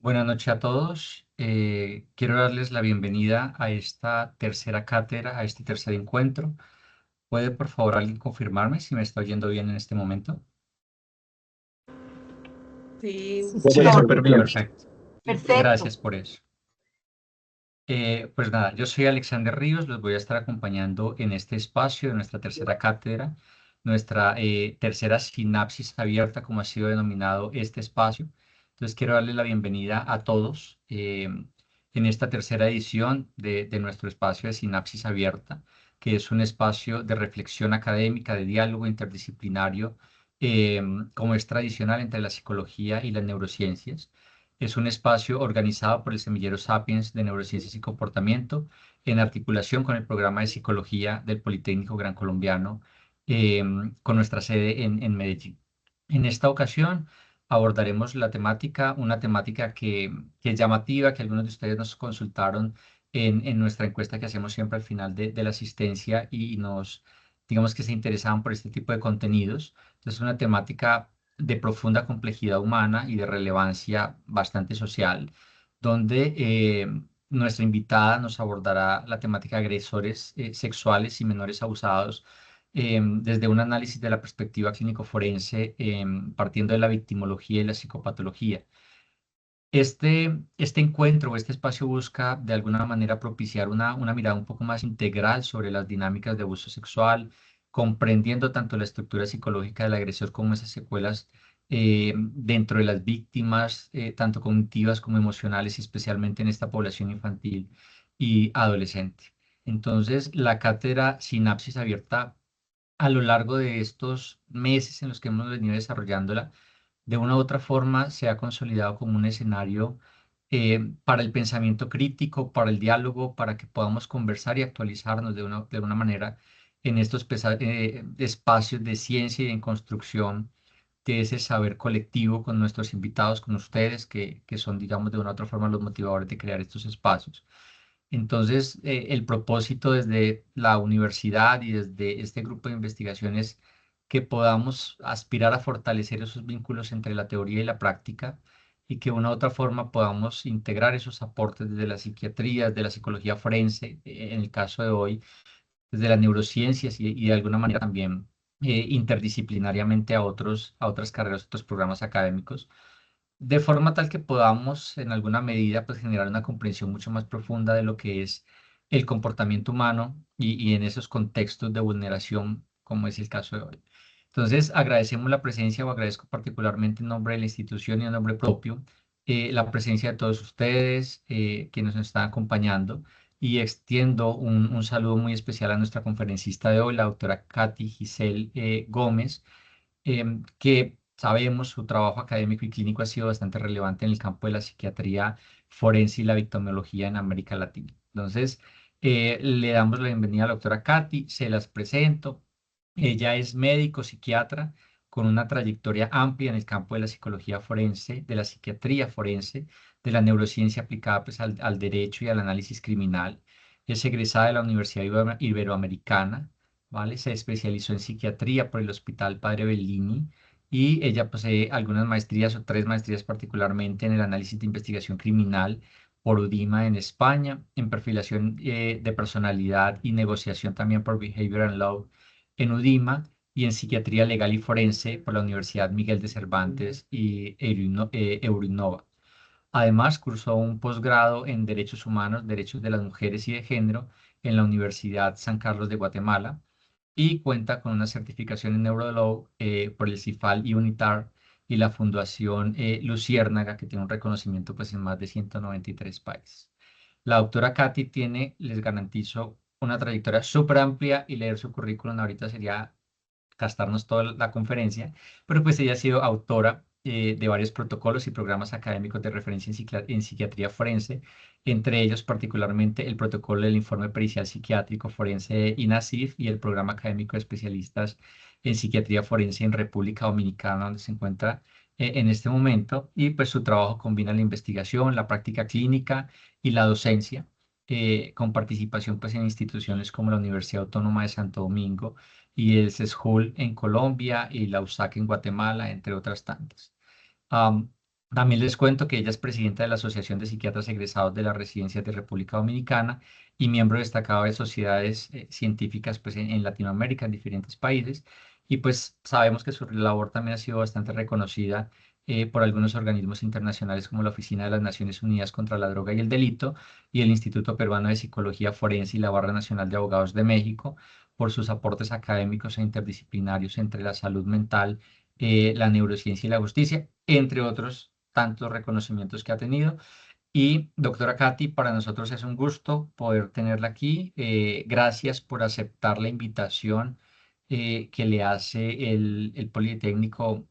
Buenas noches a todos. Quiero darles la bienvenida a esta tercera cátedra, a este tercer encuentro. ¿Puede por favor alguien confirmarme si me está oyendo bien en este momento? Sí, Sí, señor. súper bien. Perfecto. Perfecto. Gracias por eso. Pues nada, yo soy Alexander Ríos, los voy a estar acompañando en este espacio de nuestra tercera cátedra, nuestra tercera sinapsis abierta, como ha sido denominado este espacio. Entonces quiero darle la bienvenida a todos en esta tercera edición de nuestro espacio de sinapsis abierta, que es un espacio de reflexión académica, de diálogo interdisciplinario, como es tradicional entre la psicología y las neurociencias. Es un espacio organizado por el Semillero Sapiens de Neurociencias y Comportamiento en articulación con el programa de psicología del Politécnico Gran Colombiano, con nuestra sede en Medellín. En esta ocasión abordaremos una temática que es llamativa, que algunos de ustedes nos consultaron en nuestra encuesta que hacemos siempre al final de la asistencia y digamos que se interesaban por este tipo de contenidos. Entonces, es una temática de profunda complejidad humana y de relevancia bastante social, donde nuestra invitada nos abordará la temática de agresores sexuales y menores abusados desde un análisis de la perspectiva clínico-forense, partiendo de la victimología y la psicopatología. Este encuentro o este espacio busca de alguna manera propiciar una mirada un poco más integral sobre las dinámicas de abuso sexual, comprendiendo tanto la estructura psicológica del agresor como esas secuelas dentro de las víctimas, tanto cognitivas como emocionales, y especialmente en esta población infantil y adolescente. Entonces, la cátedra Sinapsis Abierta, a lo largo de estos meses en los que hemos venido desarrollándola, de una u otra forma se ha consolidado como un escenario para el pensamiento crítico, para el diálogo, para que podamos conversar y actualizarnos de una manera en estos espacios de ciencia y en construcción de ese saber colectivo con nuestros invitados, con ustedes, que son, digamos, de una u otra forma los motivadores de crear estos espacios. Entonces, el propósito desde la universidad y desde este grupo de investigaciones que podamos aspirar a fortalecer esos vínculos entre la teoría y la práctica y que de una u otra forma podamos integrar esos aportes desde la psiquiatría, desde la psicología forense, en el caso de hoy, desde las neurociencias y de alguna manera también interdisciplinariamente a otras carreras, otros programas académicos, de forma tal que podamos en alguna medida pues generar una comprensión mucho más profunda de lo que es el comportamiento humano y en esos contextos de vulneración, como es el caso de hoy. Entonces, agradecemos la presencia o agradezco particularmente en nombre de la institución y en nombre propio la presencia de todos ustedes quienes nos están acompañando y extiendo un saludo muy especial a nuestra conferencista de hoy, la doctora Katy Giselle Gómez, que sabemos su trabajo académico y clínico ha sido bastante relevante en el campo de la psiquiatría forense y la victimología en América Latina. Entonces, le damos la bienvenida a la doctora Katy, se las presento. Ella es médico psiquiatra con una trayectoria amplia en el campo de la psicología forense, de la psiquiatría forense, de la neurociencia aplicada pues, al derecho y al análisis criminal. Es egresada de la Universidad Iberoamericana, ¿vale? Se especializó en psiquiatría por el Hospital Padre Bellini y ella posee algunas maestrías o tres maestrías particularmente en el análisis de investigación criminal por UDIMA en España, en perfilación de personalidad y negociación también por Behavioral Law en UDIMA y en psiquiatría legal y forense por la Universidad Miguel de Cervantes y Eurinova. Además, cursó un posgrado en Derechos Humanos, Derechos de las Mujeres y de Género en la Universidad San Carlos de Guatemala y cuenta con una certificación en Neurolaw por el CIFAL y UNITAR y la Fundación Luciérnaga, que tiene un reconocimiento pues, en más de 193 países. La doctora Katy tiene, les garantizo, una trayectoria súper amplia y leer su currículum ahorita sería gastarnos toda la conferencia, pero pues ella ha sido autora de varios protocolos y programas académicos de referencia en psiquiatría forense, entre ellos particularmente el protocolo del informe pericial psiquiátrico forense INASIF y el programa académico de especialistas en psiquiatría forense en República Dominicana, donde se encuentra en este momento, y pues su trabajo combina la investigación, la práctica clínica y la docencia, con participación pues en instituciones como la Universidad Autónoma de Santo Domingo y el CESJUL en Colombia y la USAC en Guatemala, entre otras tantas. Am, También les cuento que ella es presidenta de la Asociación de Psiquiatras Egresados de las Residencias de República Dominicana y miembro destacado de sociedades científicas pues, en Latinoamérica, en diferentes países. Y pues sabemos que su labor también ha sido bastante reconocida por algunos organismos internacionales como la Oficina de las Naciones Unidas contra la Droga y el Delito y el Instituto Peruano de Psicología Forense y la Barra Nacional de Abogados de México por sus aportes académicos e interdisciplinarios entre la salud mental, la neurociencia y la justicia, entre otros tantos reconocimientos que ha tenido. Y doctora Katy, para nosotros es un gusto poder tenerla aquí. Gracias por aceptar la invitación que le hace el Politécnico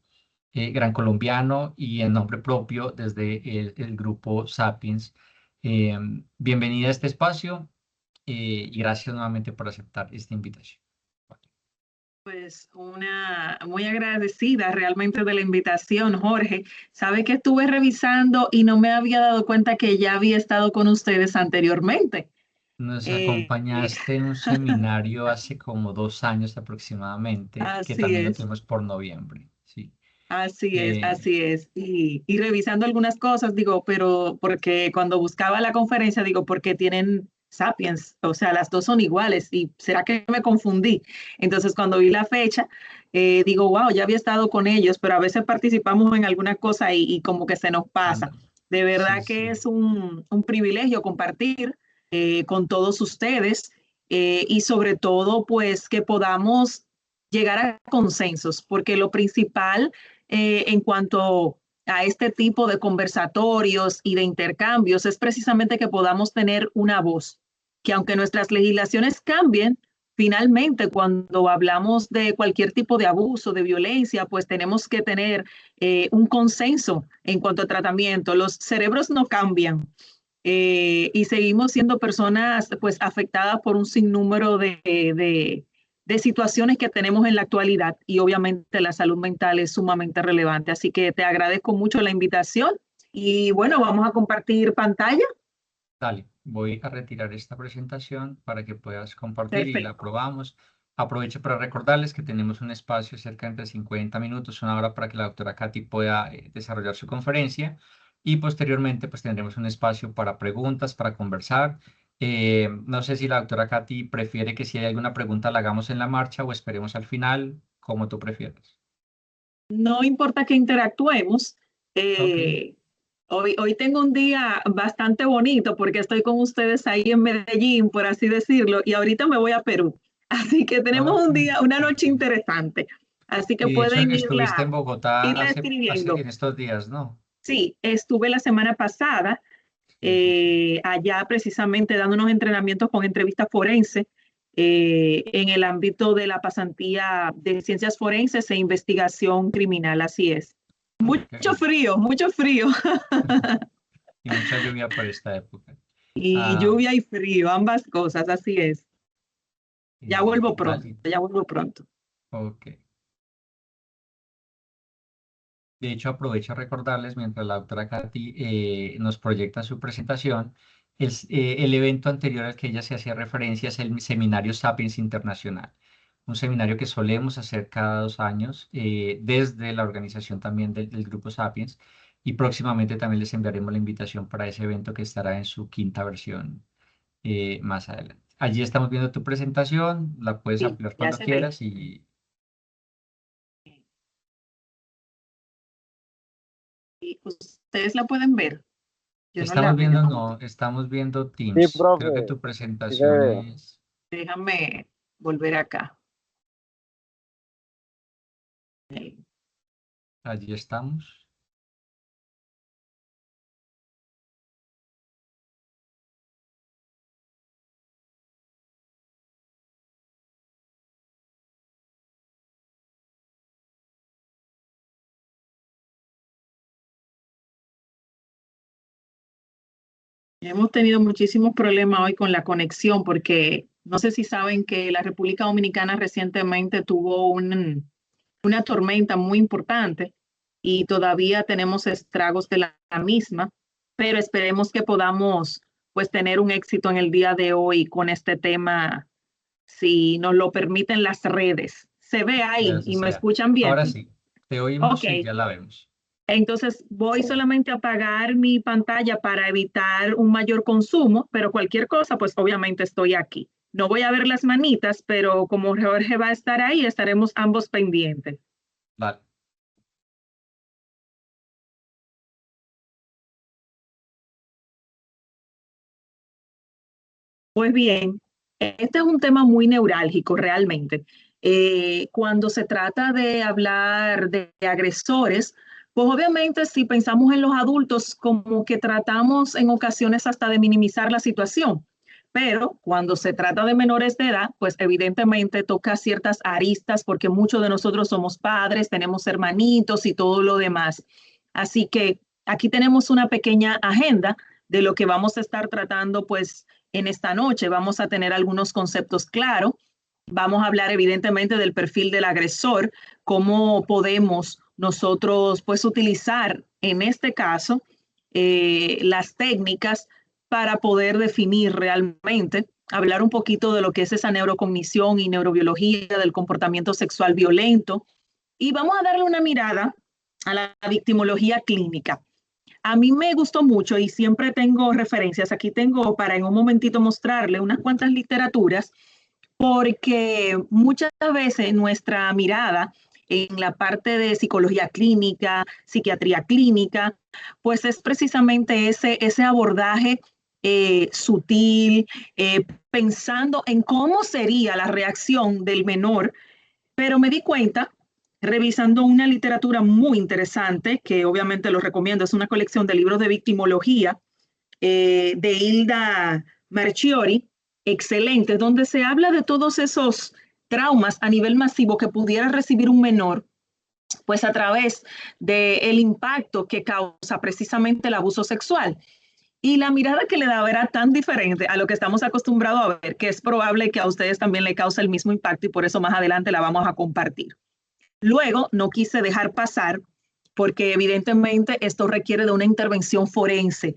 Gran Colombiano y en nombre propio desde el grupo Sapiens. Eh, Bienvenida a este espacio y gracias nuevamente por aceptar esta invitación. Pues una muy agradecida realmente de la invitación, Jorge. Sabe que estuve revisando y no me había dado cuenta que ya había estado con ustedes anteriormente. Nos Eh, acompañaste en un seminario hace como 2 años aproximadamente, que así también lo es, tuvimos por noviembre. Sí. así es, Eh, así es. Y revisando algunas cosas, digo, pero porque cuando buscaba la conferencia, digo, porque tienen Sapiens, o sea, las dos son iguales. ¿Y será que me confundí? Entonces, cuando vi la fecha, digo, wow, ya había estado con ellos, pero a veces participamos en alguna cosa y como que se nos pasa. ándale. De Sí, verdad que sí. es un privilegio compartir con todos ustedes y sobre todo, pues, que podamos llegar a consensos, porque lo principal en cuanto a este tipo de conversatorios y de intercambios es precisamente que podamos tener una voz, que aunque nuestras legislaciones cambien, finalmente cuando hablamos de cualquier tipo de abuso, de violencia, pues tenemos que tener un consenso en cuanto a tratamiento. Los cerebros no cambian, y seguimos siendo personas pues afectadas por un sinnúmero de situaciones que tenemos en la actualidad y obviamente la salud mental es sumamente relevante. Así que te agradezco mucho la invitación y bueno, vamos a compartir pantalla. Dale, voy a retirar esta presentación para que puedas compartir y la Perfecto. probamos. Aprovecho para recordarles que tenemos un espacio cerca entre 50 minutos, una hora para que la doctora Katy pueda desarrollar su conferencia y posteriormente pues tendremos un espacio para preguntas, para conversar. No sé si la doctora Katy prefiere que si hay alguna pregunta la hagamos en la marcha o esperemos al final, como tú prefieras. No importa que interactuemos. Ok. eh, hoy tengo un día bastante bonito porque estoy con ustedes ahí en Medellín, por así decirlo, y ahorita me voy a Perú. Así que tenemos Ok, un día, una noche ok. interesante. Así que Y de hecho pueden estuviste en Bogotá irla hace escribiendo. en estos días, ¿no? Sí, estuve la semana pasada Sí, sí, sí. allá precisamente dando unos entrenamientos con entrevista forense en el ámbito de la pasantía de ciencias forenses e investigación criminal, así es. Qué Mucho bien. frío, mucho frío. Y mucha lluvia por esta época. Y Ah, lluvia y frío, ambas cosas, así es. dale, Ya vuelvo pronto. ok. De hecho, aprovecho a recordarles, mientras la doctora Katy nos proyecta su presentación, el evento anterior al que ella se hacía referencia es el Seminario Sapiens Internacional, un seminario que solemos hacer cada 2 años desde la organización también del Grupo Sapiens y próximamente también les enviaremos la invitación para ese evento que estará en su quinta versión más adelante. Allí estamos viendo tu presentación, la puedes Sí, ampliar ya cuando se ve. quieras y Y ustedes la pueden ver. Yo no la estamos veo. viendo, no, estamos viendo Sí, Teams. Creo que profe, tu sí se presentación ve. es, Déjame volver acá. allí estamos. Hemos tenido muchísimos problemas hoy con la conexión porque no sé si saben que la República Dominicana recientemente tuvo una tormenta muy importante y todavía tenemos estragos de la misma, pero esperemos que podamos pues tener un éxito en el día de hoy con este tema, si nos lo permiten las redes. ¿Se ve Que ahí así y me sea. escuchan bien? Ahora sí, te Ok, oímos y ya la vemos. Entonces voy solamente a apagar mi pantalla para evitar un mayor consumo, pero cualquier cosa, pues obviamente estoy aquí. No voy a ver las manitas, pero como Jorge va a estar ahí, estaremos ambos pendientes. Vale. Pues bien, este es un tema muy neurálgico realmente. Cuando se trata de hablar de agresores, pues obviamente si pensamos en los adultos, como que tratamos en ocasiones hasta de minimizar la situación. Pero cuando se trata de menores de edad, pues evidentemente toca ciertas aristas porque muchos de nosotros somos padres, tenemos hermanitos y todo lo demás. Así que aquí tenemos una pequeña agenda de lo que vamos a estar tratando, pues en esta noche. Vamos a tener algunos conceptos claros. Vamos a hablar evidentemente del perfil del agresor, cómo podemos nosotros pues utilizar en este caso las técnicas para poder definir realmente, hablar un poquito de lo que es esa neurocognición y neurobiología del comportamiento sexual violento y vamos a darle una mirada a la victimología clínica. A mí me gustó mucho y siempre tengo referencias. Aquí tengo para en un momentito mostrarle unas cuantas literaturas, porque muchas veces nuestra mirada en la parte de psicología clínica, psiquiatría clínica, pues es precisamente ese abordaje sutil, pensando en cómo sería la reacción del menor, pero me di cuenta, revisando una literatura muy interesante, que obviamente lo recomiendo, es una colección de libros de victimología de Hilda Marchiori, excelente, donde se habla de todos esos traumas a nivel masivo que pudiera recibir un menor, pues a través del impacto que causa precisamente el abuso sexual. Y la mirada que le daba era tan diferente a lo que estamos acostumbrados a ver, que es probable que a ustedes también le cause el mismo impacto y por eso más adelante la vamos a compartir. Luego, no quise dejar pasar, porque evidentemente esto requiere de una intervención forense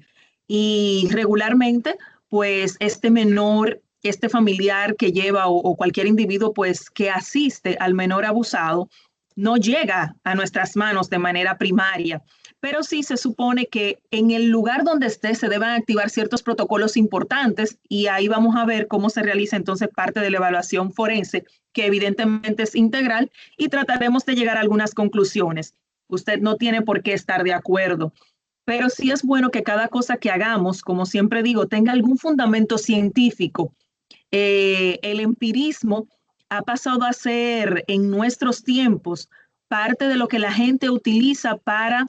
y regularmente, pues este menor, este familiar que lleva o cualquier individuo, pues que asiste al menor abusado, no llega a nuestras manos de manera primaria, pero sí se supone que en el lugar donde esté se deben activar ciertos protocolos importantes y ahí vamos a ver cómo se realiza entonces parte de la evaluación forense, que evidentemente es integral, y trataremos de llegar a algunas conclusiones. Usted no tiene por qué estar de acuerdo, pero sí es bueno que cada cosa que hagamos, como siempre digo, tenga algún fundamento científico. El empirismo ha pasado a ser en nuestros tiempos parte de lo que la gente utiliza para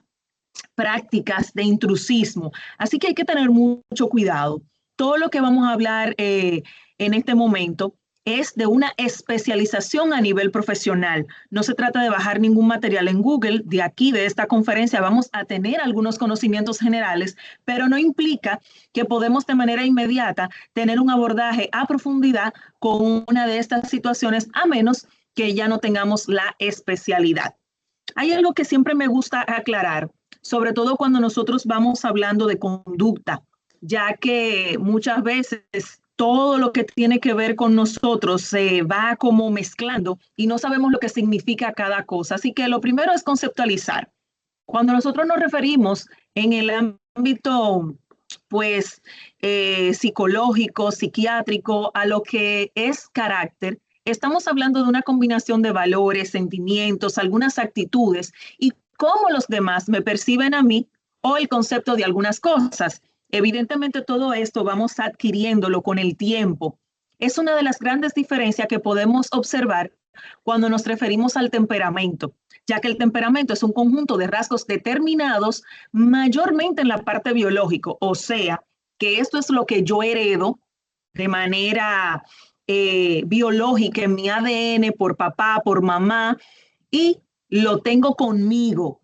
prácticas de intrusismo. Así que hay que tener mucho cuidado. Todo lo que vamos a hablar en este momento es de una especialización a nivel profesional. No se trata de bajar ningún material en Google. De aquí, de esta conferencia, vamos a tener algunos conocimientos generales, pero no implica que podemos de manera inmediata tener un abordaje a profundidad con una de estas situaciones, a menos que ya no tengamos la especialidad. Hay algo que siempre me gusta aclarar, sobre todo cuando nosotros vamos hablando de conducta, ya que muchas veces todo lo que tiene que ver con nosotros se va como mezclando y no sabemos lo que significa cada cosa. Así que lo primero es conceptualizar. Cuando nosotros nos referimos en el ámbito, pues, psicológico, psiquiátrico, a lo que es carácter, estamos hablando de una combinación de valores, sentimientos, algunas actitudes y cómo los demás me perciben a mí o el concepto de algunas cosas. Evidentemente todo esto vamos adquiriéndolo con el tiempo. Es una de las grandes diferencias que podemos observar cuando nos referimos al temperamento, ya que el temperamento es un conjunto de rasgos determinados mayormente en la parte biológica, o sea, que esto es lo que yo heredo de manera biológica en mi ADN por papá, por mamá, y lo tengo conmigo.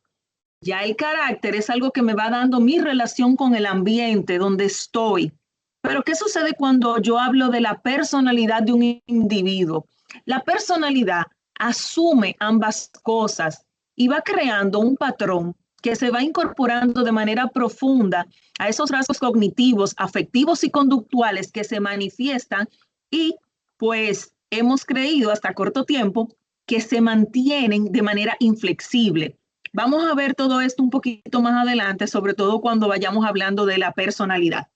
Ya el carácter es algo que me va dando mi relación con el ambiente donde estoy. Pero ¿qué sucede cuando yo hablo de la personalidad de un individuo? La personalidad asume ambas cosas y va creando un patrón que se va incorporando de manera profunda a esos rasgos cognitivos, afectivos y conductuales que se manifiestan y pues hemos creído hasta corto tiempo que se mantienen de manera inflexible. Vamos a ver todo esto un poquito más adelante, sobre todo cuando vayamos hablando de la personalidad.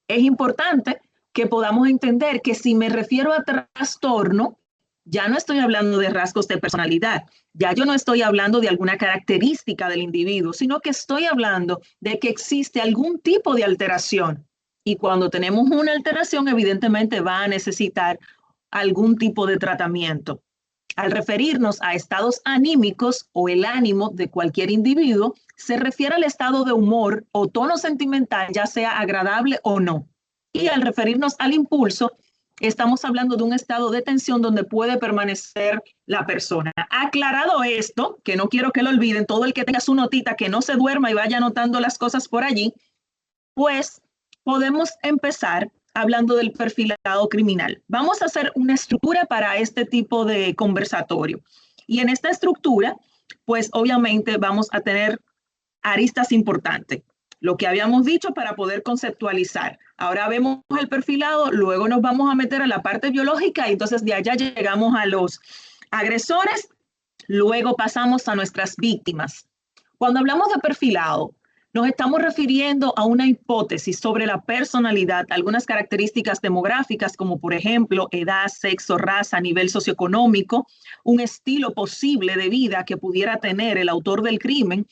Es importante que podamos entender que si me refiero a trastorno, ya no estoy hablando de rasgos de personalidad, ya yo no estoy hablando de alguna característica del individuo, sino que estoy hablando de que existe algún tipo de alteración. Y cuando tenemos una alteración, evidentemente va a necesitar algún tipo de tratamiento. Al referirnos a estados anímicos o el ánimo de cualquier individuo, se refiere al estado de humor o tono sentimental, ya sea agradable o no. Y al referirnos al impulso, estamos hablando de un estado de tensión donde puede permanecer la persona. Aclarado esto, que no quiero que lo olviden, todo el que tenga su notita, que no se duerma y vaya anotando las cosas por allí, pues podemos empezar hablando del perfilado criminal. Vamos a hacer una estructura para este tipo de conversatorio. Y en esta estructura, pues obviamente vamos a tener aristas importantes. Lo que habíamos dicho para poder conceptualizar. Ahora vemos el perfilado, luego nos vamos a meter a la parte biológica y entonces de allá llegamos a los agresores, luego pasamos a nuestras víctimas. Cuando hablamos de perfilado, nos estamos refiriendo a una hipótesis sobre la personalidad, algunas características demográficas como por ejemplo edad, sexo, raza, nivel socioeconómico, un estilo posible de vida que pudiera tener el autor del crimen.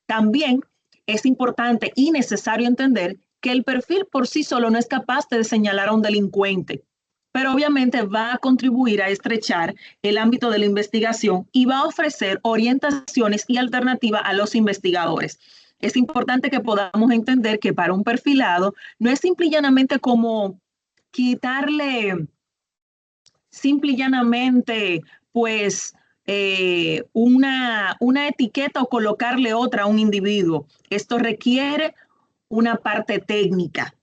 También es importante y necesario entender que el perfil por sí solo no es capaz de señalar a un delincuente, pero obviamente va a contribuir a estrechar el ámbito de la investigación y va a ofrecer orientaciones y alternativas a los investigadores. Es importante que podamos entender que para un perfilado no es simple y llanamente como quitarle, simple y llanamente, pues una etiqueta o colocarle otra a un individuo. Esto requiere una parte técnica,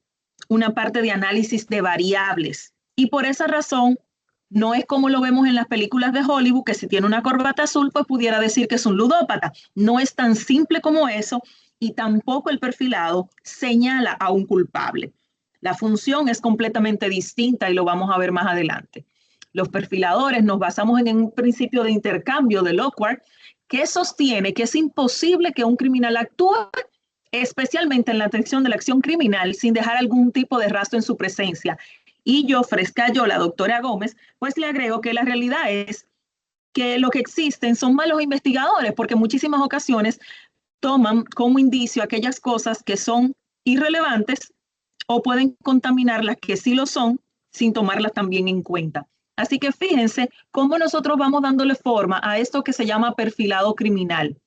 una parte de análisis de variables. Y por esa razón, no es como lo vemos en las películas de Hollywood, que si tiene una corbata azul, pues pudiera decir que es un ludópata. No es tan simple como eso y tampoco el perfilado señala a un culpable. La función es completamente distinta y lo vamos a ver más adelante. Los perfiladores nos basamos en un principio de intercambio de Lockhart que sostiene que es imposible que un criminal actúe especialmente en la atención de la acción criminal, sin dejar algún tipo de rastro en su presencia. Y yo, fresca yo, la doctora Gómez, pues le agrego que la realidad es que lo que existen son malos investigadores, porque en muchísimas ocasiones toman como indicio aquellas cosas que son irrelevantes o pueden contaminar las que sí lo son, sin tomarlas también en cuenta. Así que fíjense cómo nosotros vamos dándole forma a esto que se llama perfilado criminal.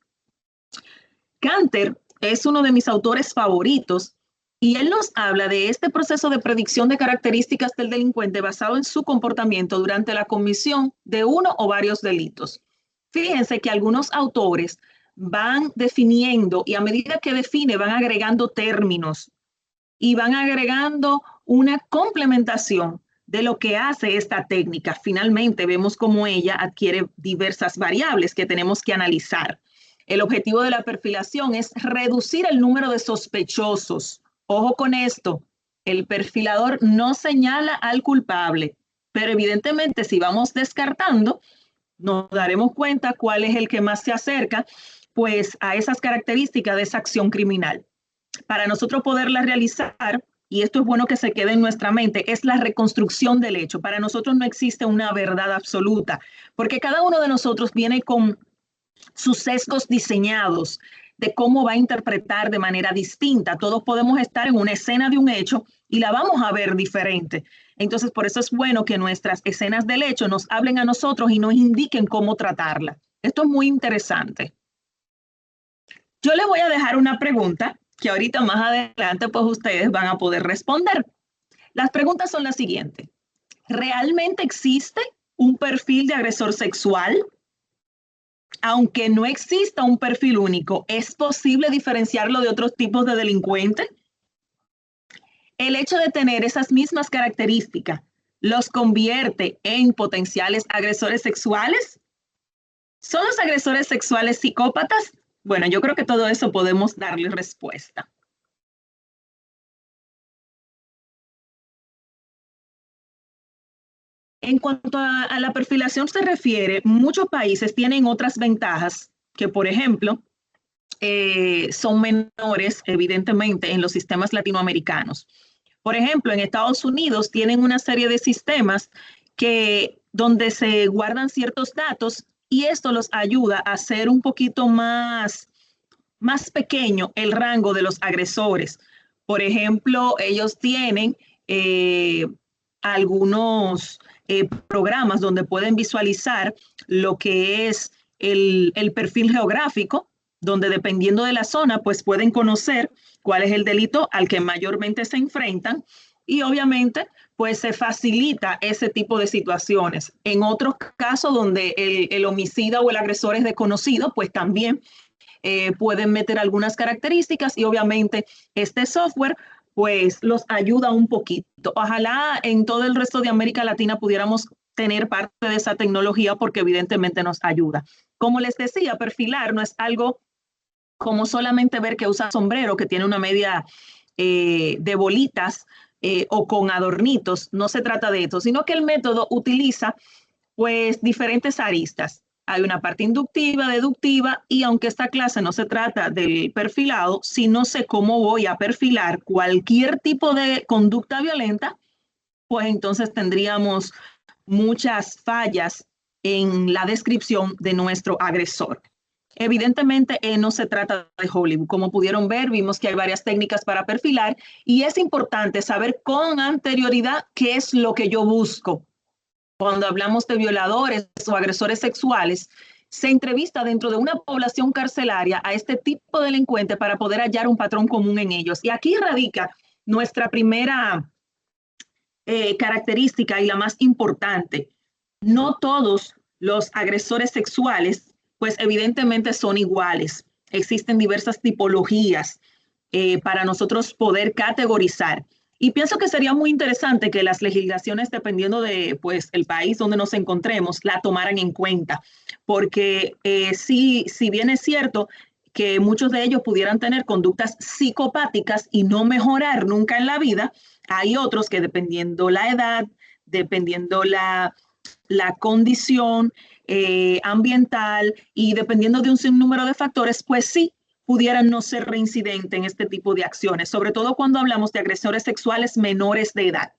Canter es uno de mis autores favoritos y él nos habla de este proceso de predicción de características del delincuente basado en su comportamiento durante la comisión de uno o varios delitos. Fíjense que algunos autores van definiendo y a medida que define van agregando términos y van agregando una complementación de lo que hace esta técnica. Finalmente vemos cómo ella adquiere diversas variables que tenemos que analizar. El objetivo de la perfilación es reducir el número de sospechosos. Ojo con esto, el perfilador no señala al culpable, pero evidentemente si vamos descartando, nos daremos cuenta cuál es el que más se acerca pues a esas características de esa acción criminal. Para nosotros poderla realizar, y esto es bueno que se quede en nuestra mente, es la reconstrucción del hecho. Para nosotros no existe una verdad absoluta, porque cada uno de nosotros viene con sus sesgos diseñados de cómo va a interpretar de manera distinta. Todos podemos estar en una escena de un hecho y la vamos a ver diferente. Entonces, por eso es bueno que nuestras escenas del hecho nos hablen a nosotros y nos indiquen cómo tratarla. Esto es muy interesante. Yo les voy a dejar una pregunta que ahorita más adelante pues ustedes van a poder responder. Las preguntas son las siguientes. ¿Realmente existe un perfil de agresor sexual? Aunque no exista un perfil único, ¿es posible diferenciarlo de otros tipos de delincuentes? El hecho de tener esas mismas características los convierte en potenciales agresores sexuales. ¿Son los agresores sexuales psicópatas? Bueno, yo creo que todo eso podemos darle respuesta. En cuanto a la perfilación se refiere, muchos países tienen otras ventajas que, por ejemplo, son menores, evidentemente, en los sistemas latinoamericanos. Por ejemplo, en Estados Unidos tienen una serie de sistemas donde se guardan ciertos datos y esto los ayuda a hacer un poquito más pequeño el rango de los agresores. Por ejemplo, ellos tienen algunos programas donde pueden visualizar lo que es el perfil geográfico, donde dependiendo de la zona, pues pueden conocer cuál es el delito al que mayormente se enfrentan y obviamente pues se facilita ese tipo de situaciones. En otros casos donde el homicida o el agresor es desconocido, pues también pueden meter algunas características y obviamente este software pues los ayuda un poquito. Ojalá en todo el resto de América Latina pudiéramos tener parte de esa tecnología porque evidentemente nos ayuda. Como les decía, perfilar no es algo como solamente ver que usa sombrero, que tiene una media de bolitas o con adornitos. No se trata de esto, sino que el método utiliza pues diferentes aristas. Hay una parte inductiva, deductiva, y aunque esta clase no se trata del perfilado, si no sé cómo voy a perfilar cualquier tipo de conducta violenta, pues entonces tendríamos muchas fallas en la descripción de nuestro agresor. Evidentemente, no se trata de Hollywood. Como pudieron ver, vimos que hay varias técnicas para perfilar y es importante saber con anterioridad qué es lo que yo busco. Cuando hablamos de violadores o agresores sexuales, se entrevista dentro de una población carcelaria a este tipo de delincuente para poder hallar un patrón común en ellos. Y aquí radica nuestra primera característica y la más importante. No todos los agresores sexuales, pues evidentemente son iguales. Existen diversas tipologías para nosotros poder categorizar. Y pienso que sería muy interesante que las legislaciones, dependiendo de pues, el país donde nos encontremos, la tomaran en cuenta. Porque si bien es cierto que muchos de ellos pudieran tener conductas psicopáticas y no mejorar nunca en la vida, hay otros que dependiendo la edad, dependiendo la condición ambiental y dependiendo de un sinnúmero de factores, pues sí pudieran no ser reincidentes en este tipo de acciones, sobre todo cuando hablamos de agresores sexuales menores de edad.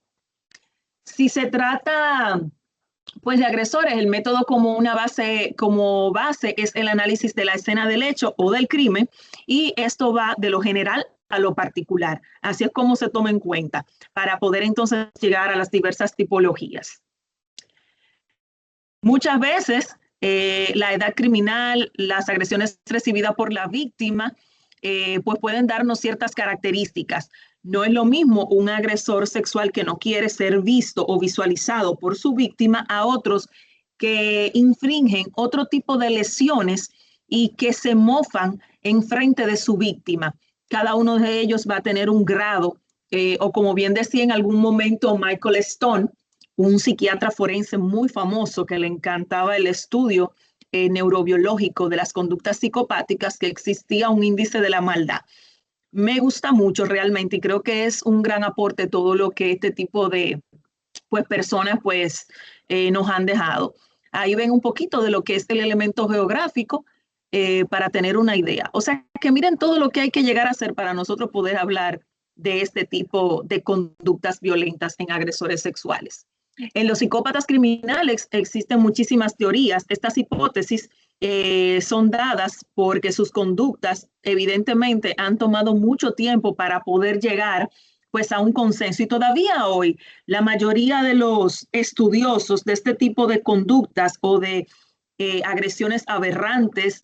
Si se trata pues de agresores, el método como base es el análisis de la escena del hecho o del crimen y esto va de lo general a lo particular. Así es como se toma en cuenta para poder entonces llegar a las diversas tipologías. Muchas veces la edad criminal, las agresiones recibidas por la víctima, pues pueden darnos ciertas características. No es lo mismo un agresor sexual que no quiere ser visto o visualizado por su víctima a otros que infringen otro tipo de lesiones y que se mofan en frente de su víctima. Cada uno de ellos va a tener un grado, o como bien decía en algún momento Michael Stone, un psiquiatra forense muy famoso que le encantaba el estudio neurobiológico de las conductas psicopáticas, que existía un índice de la maldad. Me gusta mucho realmente y creo que es un gran aporte todo lo que este tipo de pues, personas pues, nos han dejado. Ahí ven un poquito de lo que es el elemento geográfico para tener una idea. O sea, que miren todo lo que hay que llegar a hacer para nosotros poder hablar de este tipo de conductas violentas en agresores sexuales. En los psicópatas criminales existen muchísimas teorías. Estas hipótesis son dadas porque sus conductas evidentemente han tomado mucho tiempo para poder llegar pues a un consenso y todavía hoy la mayoría de los estudiosos de este tipo de conductas o de agresiones aberrantes,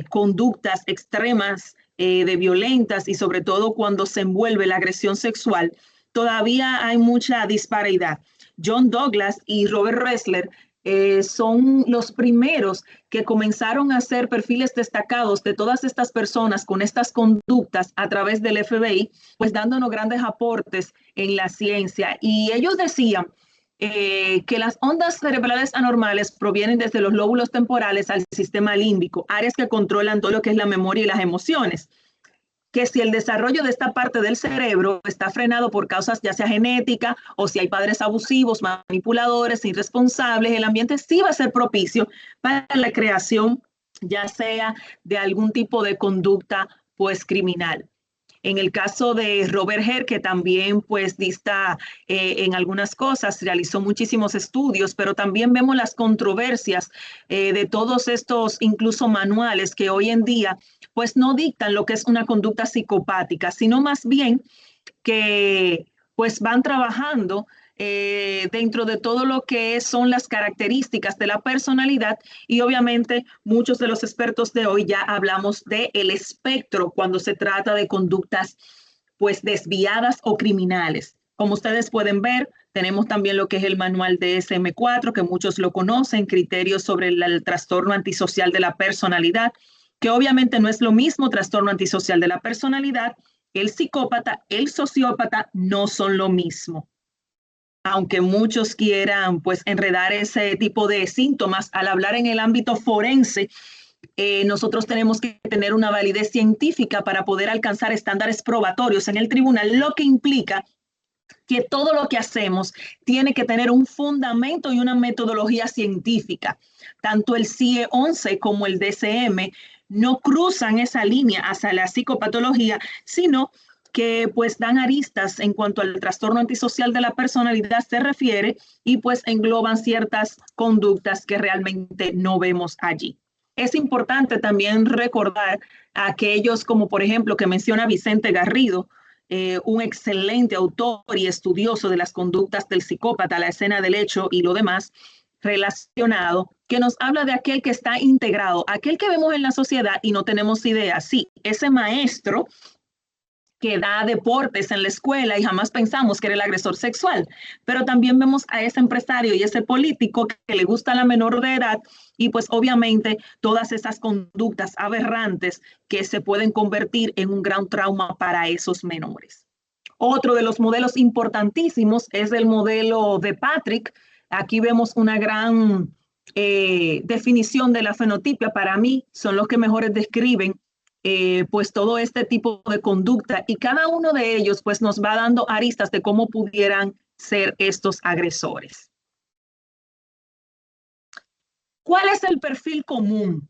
conductas extremas de violentas y sobre todo cuando se envuelve la agresión sexual, todavía hay mucha disparidad. John Douglas y Robert Ressler son los primeros que comenzaron a hacer perfiles destacados de todas estas personas con estas conductas a través del FBI, pues dándonos grandes aportes en la ciencia. Y ellos decían que las ondas cerebrales anormales provienen desde los lóbulos temporales al sistema límbico, áreas que controlan todo lo que es la memoria y las emociones. Que si el desarrollo de esta parte del cerebro está frenado por causas ya sea genética o si hay padres abusivos, manipuladores, irresponsables, el ambiente sí va a ser propicio para la creación ya sea de algún tipo de conducta pues criminal. En el caso de Robert Herr, que también pues dista en algunas cosas, realizó muchísimos estudios, pero también vemos las controversias de todos estos incluso manuales que hoy en día pues no dictan lo que es una conducta psicopática, sino más bien que pues van trabajando dentro de todo lo que son las características de la personalidad y obviamente muchos de los expertos de hoy ya hablamos del espectro cuando se trata de conductas pues desviadas o criminales. Como ustedes pueden ver, tenemos también lo que es el manual de DSM-4, que muchos lo conocen, criterios sobre el trastorno antisocial de la personalidad, que obviamente no es lo mismo trastorno antisocial de la personalidad. El psicópata, el sociópata no son lo mismo. Aunque muchos quieran pues enredar ese tipo de síntomas, al hablar en el ámbito forense, nosotros tenemos que tener una validez científica para poder alcanzar estándares probatorios en el tribunal, lo que implica que todo lo que hacemos tiene que tener un fundamento y una metodología científica. Tanto el CIE 11 como el DSM no cruzan esa línea hacia la psicopatología, sino que pues dan aristas en cuanto al trastorno antisocial de la personalidad se refiere y pues engloban ciertas conductas que realmente no vemos allí. Es importante también recordar a aquellos como por ejemplo que menciona Vicente Garrido, un excelente autor y estudioso de las conductas del psicópata, la escena del hecho y lo demás relacionado, que nos habla de aquel que está integrado, aquel que vemos en la sociedad y no tenemos idea. Sí, ese maestro que da deportes en la escuela y jamás pensamos que era el agresor sexual, pero también vemos a ese empresario y ese político que le gusta a la menor de edad y pues obviamente todas esas conductas aberrantes que se pueden convertir en un gran trauma para esos menores. Otro de los modelos importantísimos es el modelo de Patrick. Aquí vemos una gran definición de la fenotipia. Para mí son los que mejores describen pues todo este tipo de conducta y cada uno de ellos pues nos va dando aristas de cómo pudieran ser estos agresores. ¿Cuál es el perfil común?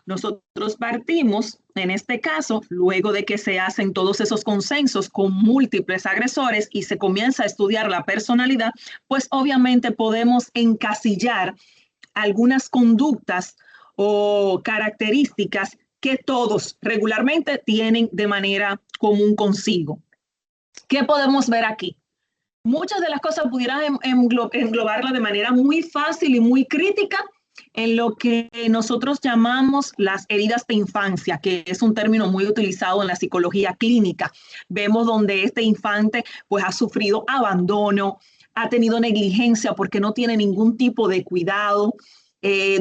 Nosotros partimos, en este caso, luego de que se hacen todos esos consensos con múltiples agresores y se comienza a estudiar la personalidad, pues obviamente podemos encasillar algunas conductas o características que todos regularmente tienen de manera común consigo. ¿Qué podemos ver aquí? Muchas de las cosas pudieran englobarla de manera muy fácil y muy crítica en lo que nosotros llamamos las heridas de infancia, que es un término muy utilizado en la psicología clínica. Vemos donde este infante pues ha sufrido abandono, ha tenido negligencia porque no tiene ningún tipo de cuidado,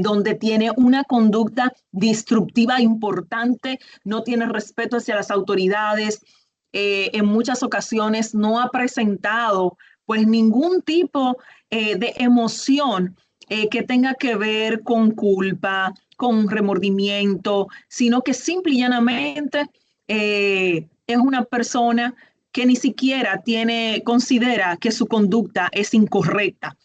donde tiene una conducta destructiva importante, no tiene respeto hacia las autoridades, en muchas ocasiones no ha presentado pues ningún tipo de emoción que tenga que ver con culpa, con remordimiento, sino que simple y llanamente es una persona que ni siquiera considera que su conducta es incorrecta.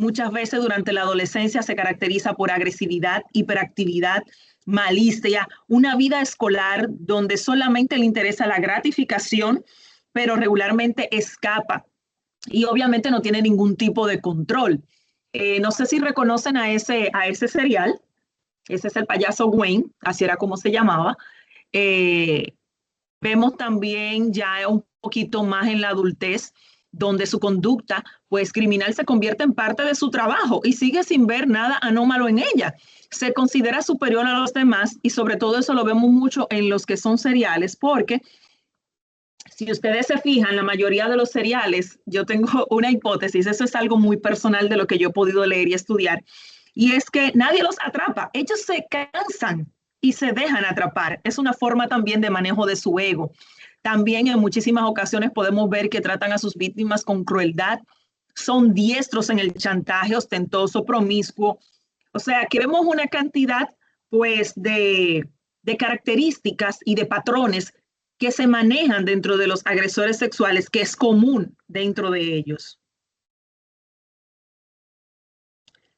Muchas veces durante la adolescencia se caracteriza por agresividad, hiperactividad, malicia, una vida escolar donde solamente le interesa la gratificación, pero regularmente escapa y obviamente no tiene ningún tipo de control. No sé si reconocen a ese serial, ese es el payaso Wayne, así era como se llamaba. Eh, Vemos también ya un poquito más en la adultez, donde su conducta pues criminal se convierte en parte de su trabajo y sigue sin ver nada anómalo en ella. Se considera superior a los demás y sobre todo eso lo vemos mucho en los que son seriales, porque si ustedes se fijan, la mayoría de los seriales, yo tengo una hipótesis, eso es algo muy personal de lo que yo he podido leer y estudiar, y es que nadie los atrapa, ellos se cansan y se dejan atrapar. Es una forma también de manejo de su ego. También en muchísimas ocasiones podemos ver que tratan a sus víctimas con crueldad, son diestros en el chantaje ostentoso, promiscuo. O sea, que vemos una cantidad pues de características y de patrones que se manejan dentro de los agresores sexuales, que es común dentro de ellos.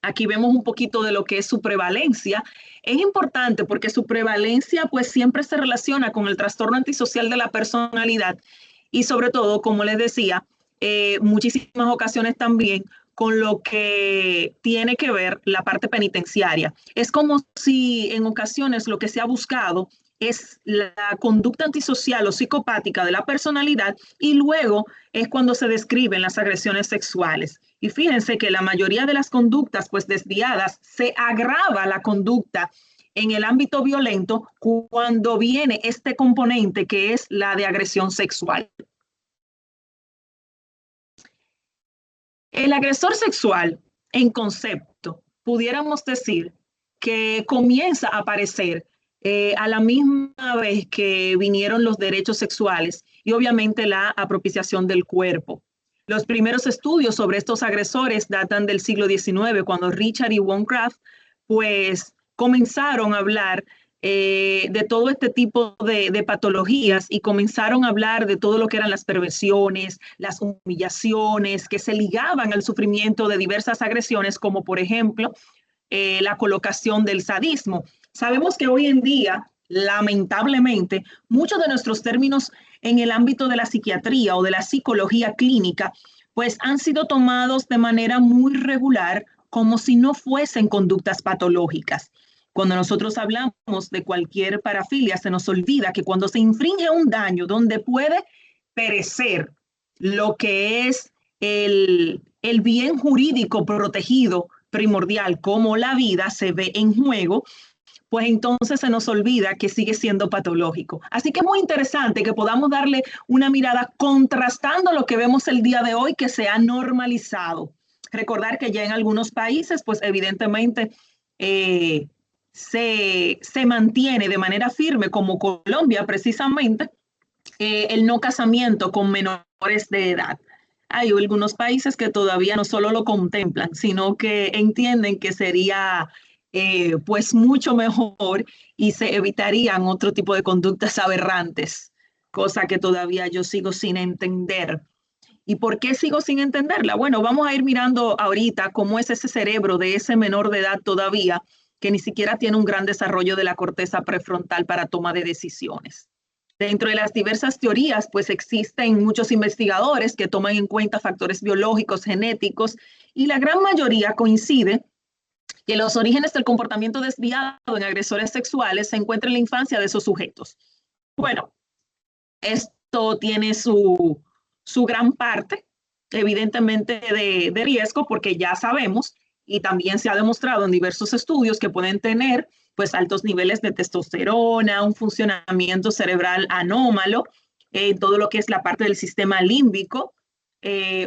Aquí vemos un poquito de lo que es su prevalencia. Es importante porque su prevalencia pues siempre se relaciona con el trastorno antisocial de la personalidad y sobre todo, como les decía, muchísimas ocasiones también con lo que tiene que ver la parte penitenciaria. Es como si en ocasiones lo que se ha buscado es la conducta antisocial o psicopática de la personalidad y luego es cuando se describen las agresiones sexuales. Y fíjense que la mayoría de las conductas pues desviadas se agrava la conducta en el ámbito violento cuando viene este componente que es la de agresión sexual. El agresor sexual, en concepto, pudiéramos decir que comienza a aparecer a la misma vez que vinieron los derechos sexuales y obviamente la apropiación del cuerpo. Los primeros estudios sobre estos agresores datan del siglo XIX, cuando Richard y Woncraft pues comenzaron a hablar de todo este tipo de patologías y comenzaron a hablar de todo lo que eran las perversiones, las humillaciones que se ligaban al sufrimiento de diversas agresiones, como por ejemplo la colocación del sadismo. Sabemos que hoy en día, lamentablemente, muchos de nuestros términos en el ámbito de la psiquiatría o de la psicología clínica, pues han sido tomados de manera muy regular como si no fuesen conductas patológicas. Cuando nosotros hablamos de cualquier parafilia, se nos olvida que cuando se infringe un daño donde puede perecer lo que es el bien jurídico protegido primordial, como la vida se ve en juego, pues entonces se nos olvida que sigue siendo patológico. Así que es muy interesante que podamos darle una mirada contrastando lo que vemos el día de hoy, que se ha normalizado. Recordar que ya en algunos países, pues evidentemente se mantiene de manera firme, como Colombia precisamente, el no casamiento con menores de edad. Hay algunos países que todavía no solo lo contemplan, sino que entienden que sería pues mucho mejor y se evitarían otro tipo de conductas aberrantes, cosa que todavía yo sigo sin entender. ¿Y por qué sigo sin entenderla? Bueno, vamos a ir mirando ahorita cómo es ese cerebro de ese menor de edad todavía, que ni siquiera tiene un gran desarrollo de la corteza prefrontal para toma de decisiones. Dentro de las diversas teorías, pues existen muchos investigadores que toman en cuenta factores biológicos, genéticos, y la gran mayoría coincide que los orígenes del comportamiento desviado en agresores sexuales se encuentran en la infancia de esos sujetos. Bueno, esto tiene su gran parte, evidentemente, de riesgo, porque ya sabemos y también se ha demostrado en diversos estudios que pueden tener pues altos niveles de testosterona, un funcionamiento cerebral anómalo, todo lo que es la parte del sistema límbico,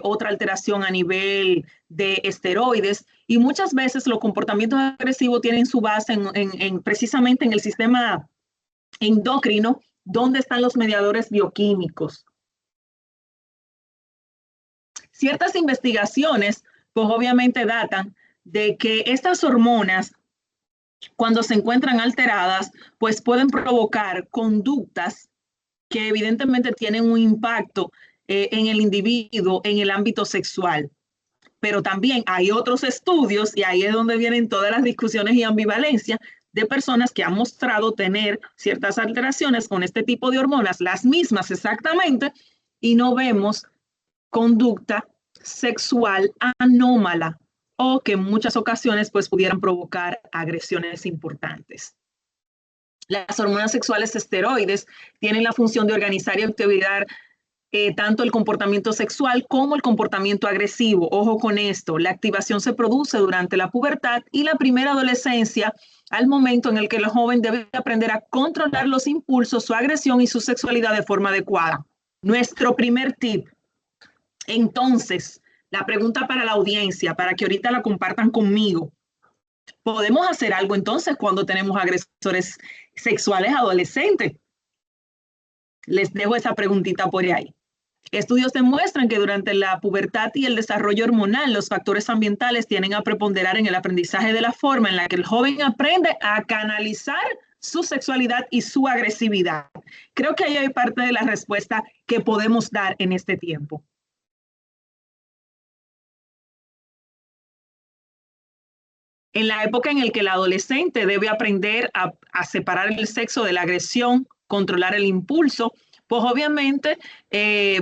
otra alteración a nivel de esteroides y muchas veces los comportamientos agresivos tienen su base precisamente en el sistema endocrino, donde están los mediadores bioquímicos. Ciertas investigaciones, pues obviamente datan de que estas hormonas, cuando se encuentran alteradas, pues pueden provocar conductas que evidentemente tienen un impacto en el individuo en el ámbito sexual. Pero también hay otros estudios, y ahí es donde vienen todas las discusiones y ambivalencias, de personas que han mostrado tener ciertas alteraciones con este tipo de hormonas, las mismas exactamente, y no vemos conducta sexual anómala o que en muchas ocasiones pues pudieran provocar agresiones importantes. Las hormonas sexuales esteroides tienen la función de organizar y activar tanto el comportamiento sexual como el comportamiento agresivo. Ojo con esto, la activación se produce durante la pubertad y la primera adolescencia, al momento en el que el joven debe aprender a controlar los impulsos, su agresión y su sexualidad de forma adecuada. Nuestro primer tip. Entonces, la pregunta para la audiencia, para que ahorita la compartan conmigo. ¿Podemos hacer algo entonces cuando tenemos agresores sexuales adolescentes? Les dejo esa preguntita por ahí. Estudios demuestran que durante la pubertad y el desarrollo hormonal, los factores ambientales tienden a preponderar en el aprendizaje de la forma en la que el joven aprende a canalizar su sexualidad y su agresividad. Creo que ahí hay parte de la respuesta que podemos dar en este tiempo. en la época en la que el adolescente debe aprender a separar el sexo de la agresión, controlar el impulso, pues obviamente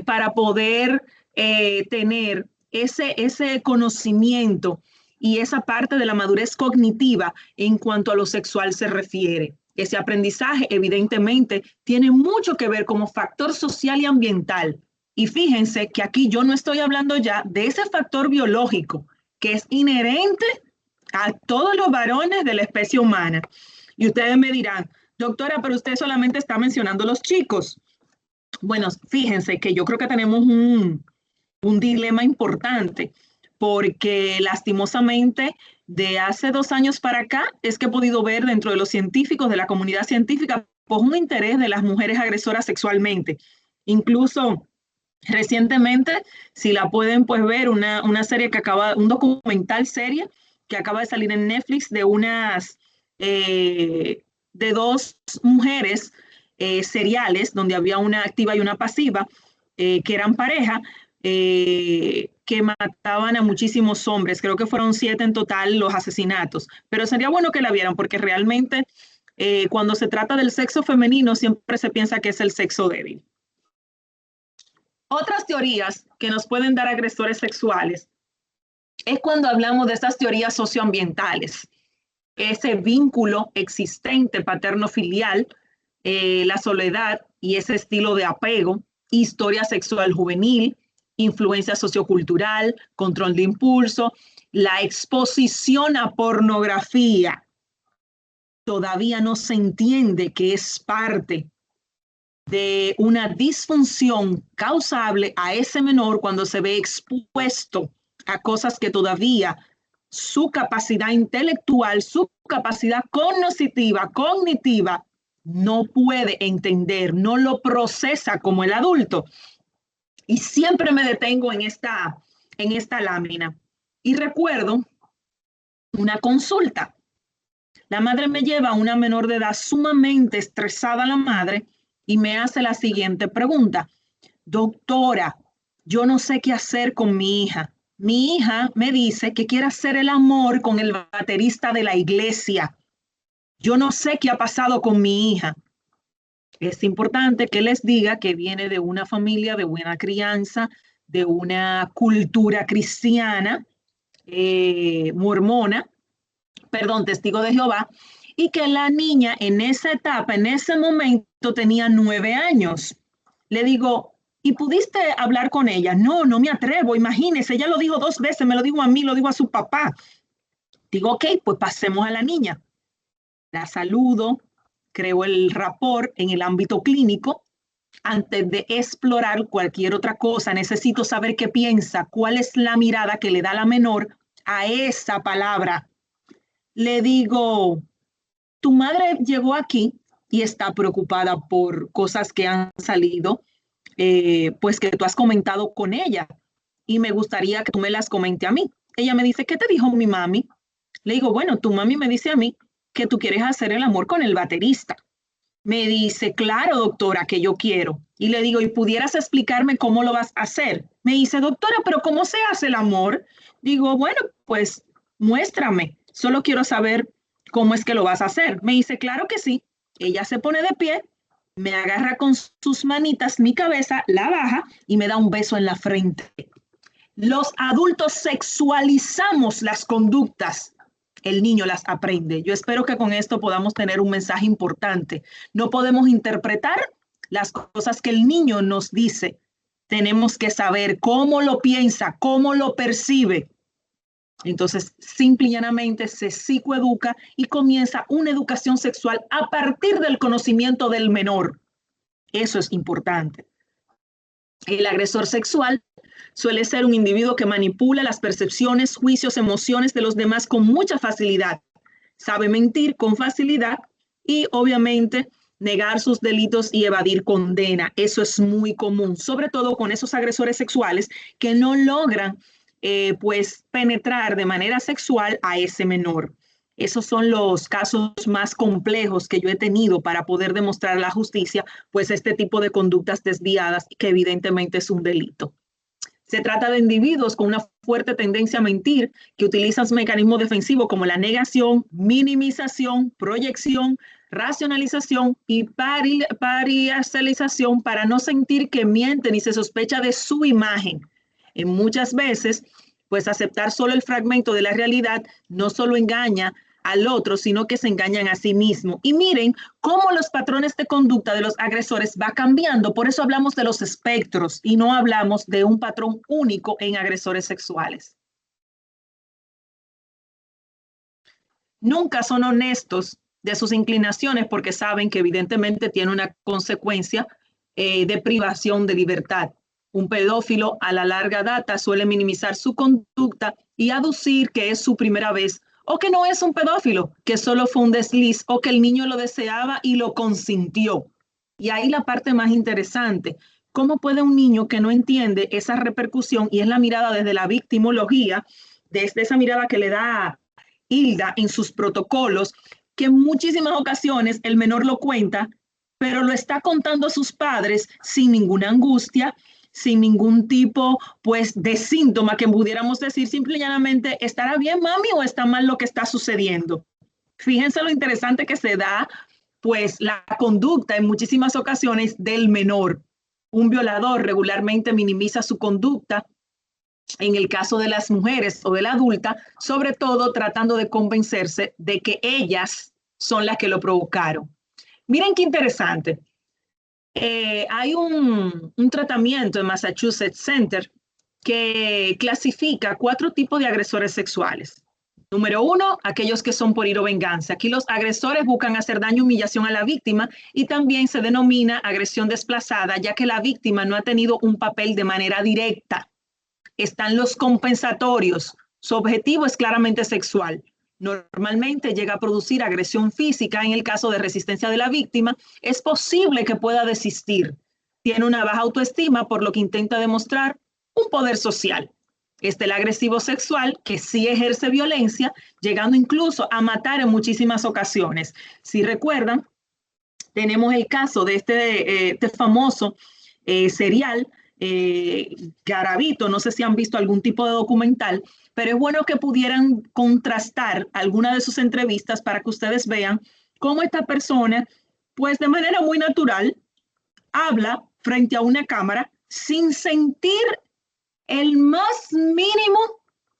para poder tener ese conocimiento y esa parte de la madurez cognitiva en cuanto a lo sexual se refiere. Ese aprendizaje evidentemente tiene mucho que ver como factor social y ambiental. Y fíjense que aquí yo no estoy hablando ya de ese factor biológico que es inherente a todos los varones de la especie humana. Y ustedes me dirán, doctora, pero usted solamente está mencionando los chicos. Bueno, fíjense que yo creo que tenemos un dilema importante, porque lastimosamente de hace 2 años para acá es que he podido ver dentro de los científicos, de la comunidad científica, pues un interés de las mujeres agresoras sexualmente. Incluso recientemente, si la pueden pues ver, una serie que un documental serie que acaba de salir en Netflix de dos mujeres seriales, donde había una activa y una pasiva, que eran pareja, que mataban a muchísimos hombres. Creo que fueron 7 en total los asesinatos. Pero sería bueno que la vieran porque realmente cuando se trata del sexo femenino siempre se piensa que es el sexo débil. Otras teorías que nos pueden dar agresores sexuales es cuando hablamos de estas teorías socioambientales, ese vínculo existente paterno-filial, la soledad y ese estilo de apego, historia sexual juvenil, influencia sociocultural, control de impulso, la exposición a pornografía. Todavía no se entiende que es parte de una disfunción causable a ese menor cuando se ve expuesto a cosas que todavía su capacidad intelectual, su capacidad cognitiva no puede entender, no lo procesa como el adulto. Y siempre me detengo en esta lámina. Y recuerdo una consulta. La madre me lleva a una menor de edad sumamente estresada, la madre, y me hace la siguiente pregunta. Doctora, yo no sé qué hacer con mi hija. Mi hija me dice que quiere hacer el amor con el baterista de la iglesia. Yo no sé qué ha pasado con mi hija. Es importante que les diga que viene de una familia de buena crianza, de una cultura cristiana, mormona, testigo de Jehová, y que la niña en esa etapa, en ese momento, tenía 9 años. Le digo, ¿y pudiste hablar con ella? No, no me atrevo, imagínese, ella lo dijo 2 veces, me lo dijo a mí, lo dijo a su papá. Digo, ok, pues pasemos a la niña. La saludo, creo el rapport en el ámbito clínico. Antes de explorar cualquier otra cosa, necesito saber qué piensa, cuál es la mirada que le da la menor a esa palabra. Le digo, tu madre llegó aquí y está preocupada por cosas que han salido, pues que tú has comentado con ella y me gustaría que tú me las comente a mí. Ella me dice, ¿qué te dijo mi mami? Le digo, bueno, tu mami me dice a mí que tú quieres hacer el amor con el baterista. Me dice, claro, doctora, que yo quiero. Y le digo, ¿y pudieras explicarme cómo lo vas a hacer? Me dice, doctora, ¿pero cómo se hace el amor? Digo, bueno, pues muéstrame. Solo quiero saber cómo es que lo vas a hacer. Me dice, claro que sí. Ella se pone de pie, me agarra con sus manitas mi cabeza, la baja y me da un beso en la frente. Los adultos sexualizamos las conductas. El niño las aprende. Yo espero que con esto podamos tener un mensaje importante. No podemos interpretar las cosas que el niño nos dice. Tenemos que saber cómo lo piensa, cómo lo percibe. Entonces, simple y llanamente se psicoeduca y comienza una educación sexual a partir del conocimiento del menor. Eso es importante. El agresor sexual suele ser un individuo que manipula las percepciones, juicios, emociones de los demás con mucha facilidad. Sabe mentir con facilidad y obviamente negar sus delitos y evadir condena. Eso es muy común, sobre todo con esos agresores sexuales que no logran pues penetrar de manera sexual a ese menor. Esos son los casos más complejos que yo he tenido para poder demostrar a la justicia, pues este tipo de conductas desviadas que evidentemente es un delito. Se trata de individuos con una fuerte tendencia a mentir, que utilizan mecanismos defensivos como la negación, minimización, proyección, racionalización y parcialización para no sentir que mienten y se sospecha de su imagen. En muchas veces, pues aceptar solo el fragmento de la realidad no solo engaña al otro, sino que se engañan a sí mismos. Y miren cómo los patrones de conducta de los agresores va cambiando. Por eso hablamos de los espectros y no hablamos de un patrón único en agresores sexuales. Nunca son honestos de sus inclinaciones porque saben que evidentemente tiene una consecuencia de privación de libertad. Un pedófilo a la larga data suele minimizar su conducta y aducir que es su primera vez o que no es un pedófilo, que solo fue un desliz o que el niño lo deseaba y lo consintió. Y ahí la parte más interesante, ¿cómo puede un niño que no entiende esa repercusión y es la mirada desde la victimología, desde esa mirada que le da Hilda en sus protocolos, que en muchísimas ocasiones el menor lo cuenta, pero lo está contando a sus padres sin ninguna angustia, sin ningún tipo pues de síntoma que pudiéramos decir simple y llanamente, ¿estará bien mami o está mal lo que está sucediendo? Fíjense lo interesante que se da pues la conducta en muchísimas ocasiones del menor. Un violador regularmente minimiza su conducta en el caso de las mujeres o de la adulta, sobre todo tratando de convencerse de que ellas son las que lo provocaron. Miren qué interesante. Hay un tratamiento en Massachusetts Center que clasifica 4 tipos de agresores sexuales. Número 1, aquellos que son por ir o venganza. Aquí los agresores buscan hacer daño, humillación a la víctima y también se denomina agresión desplazada, ya que la víctima no ha tenido un papel de manera directa. Están los compensatorios. Su objetivo es claramente sexual. Normalmente llega a producir agresión física en el caso de resistencia de la víctima. Es posible que pueda desistir. Tiene una baja autoestima, por lo que intenta demostrar un poder social. Está el agresivo sexual, que sí ejerce violencia, llegando incluso a matar en muchísimas ocasiones. Si recuerdan, tenemos el caso de este famoso serial Garavito, no sé si han visto algún tipo de documental, pero es bueno que pudieran contrastar alguna de sus entrevistas para que ustedes vean cómo esta persona, pues de manera muy natural, habla frente a una cámara sin sentir el más mínimo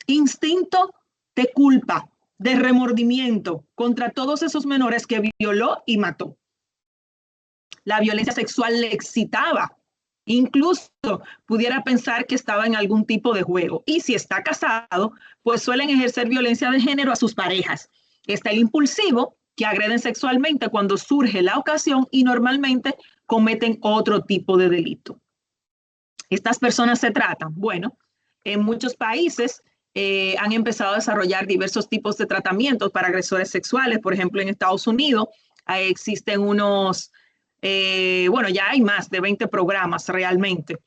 instinto de culpa, de remordimiento contra todos esos menores que violó y mató. La violencia sexual le excitaba. Incluso pudiera pensar que estaba en algún tipo de juego. Y si está casado, pues suelen ejercer violencia de género a sus parejas. Está el impulsivo, que agreden sexualmente cuando surge la ocasión y normalmente cometen otro tipo de delito. ¿Estas personas se tratan? Bueno, en muchos países han empezado a desarrollar diversos tipos de tratamientos para agresores sexuales. Por ejemplo, en Estados Unidos existen unos... bueno, ya hay más de 20 programas realmente.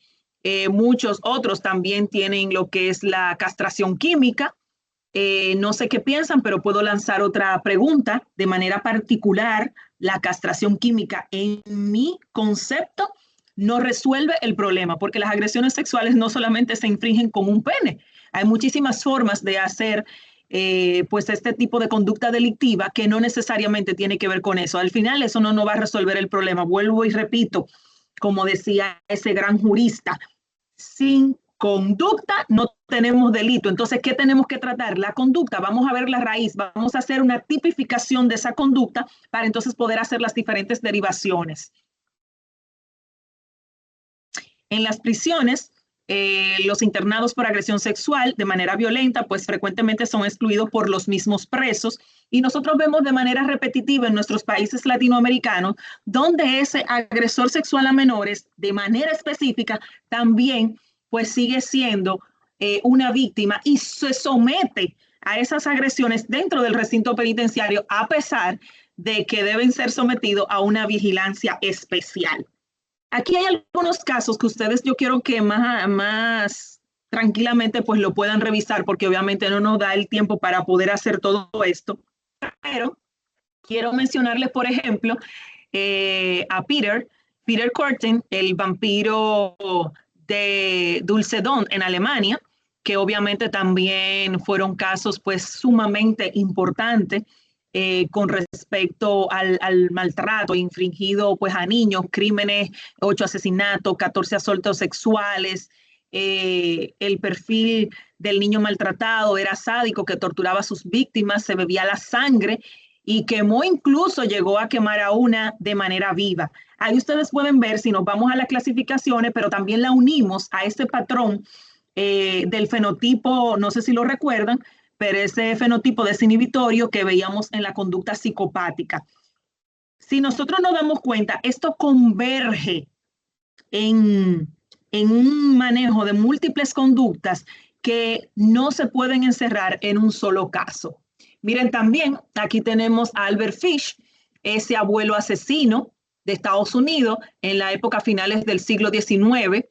Muchos otros también tienen lo que es la castración química. No sé qué piensan, pero puedo lanzar otra pregunta. De manera particular, la castración química, en mi concepto, no resuelve el problema, porque las agresiones sexuales no solamente se infringen con un pene. Hay muchísimas formas de hacer pues este tipo de conducta delictiva que no necesariamente tiene que ver con eso. Al final eso no va a resolver el problema. Vuelvo y repito, como decía ese gran jurista, sin conducta no tenemos delito. Entonces, ¿qué tenemos que tratar? La conducta. Vamos a ver la raíz, vamos a hacer una tipificación de esa conducta para entonces poder hacer las diferentes derivaciones. En las prisiones, los internados por agresión sexual de manera violenta, pues frecuentemente son excluidos por los mismos presos y nosotros vemos de manera repetitiva en nuestros países latinoamericanos donde ese agresor sexual a menores de manera específica también pues sigue siendo una víctima y se somete a esas agresiones dentro del recinto penitenciario a pesar de que deben ser sometidos a una vigilancia especial. Aquí hay algunos casos que ustedes yo quiero que más tranquilamente pues lo puedan revisar porque obviamente no nos da el tiempo para poder hacer todo esto, pero quiero mencionarles por ejemplo a Peter Corten, el vampiro de Dulcedon en Alemania, que obviamente también fueron casos pues sumamente importantes con respecto al maltrato infringido pues a niños, crímenes, 8 asesinatos, 14 asaltos sexuales, el perfil del niño maltratado era sádico, que torturaba a sus víctimas, se bebía la sangre y quemó, incluso llegó a quemar a una de manera viva. Ahí ustedes pueden ver, si nos vamos a las clasificaciones, pero también la unimos a ese patrón del fenotipo, no sé si lo recuerdan, pero ese fenotipo desinhibitorio que veíamos en la conducta psicopática. Si nosotros nos damos cuenta, esto converge en un manejo de múltiples conductas que no se pueden encerrar en un solo caso. Miren, también aquí tenemos a Albert Fish, ese abuelo asesino de Estados Unidos en la época finales del siglo XIX,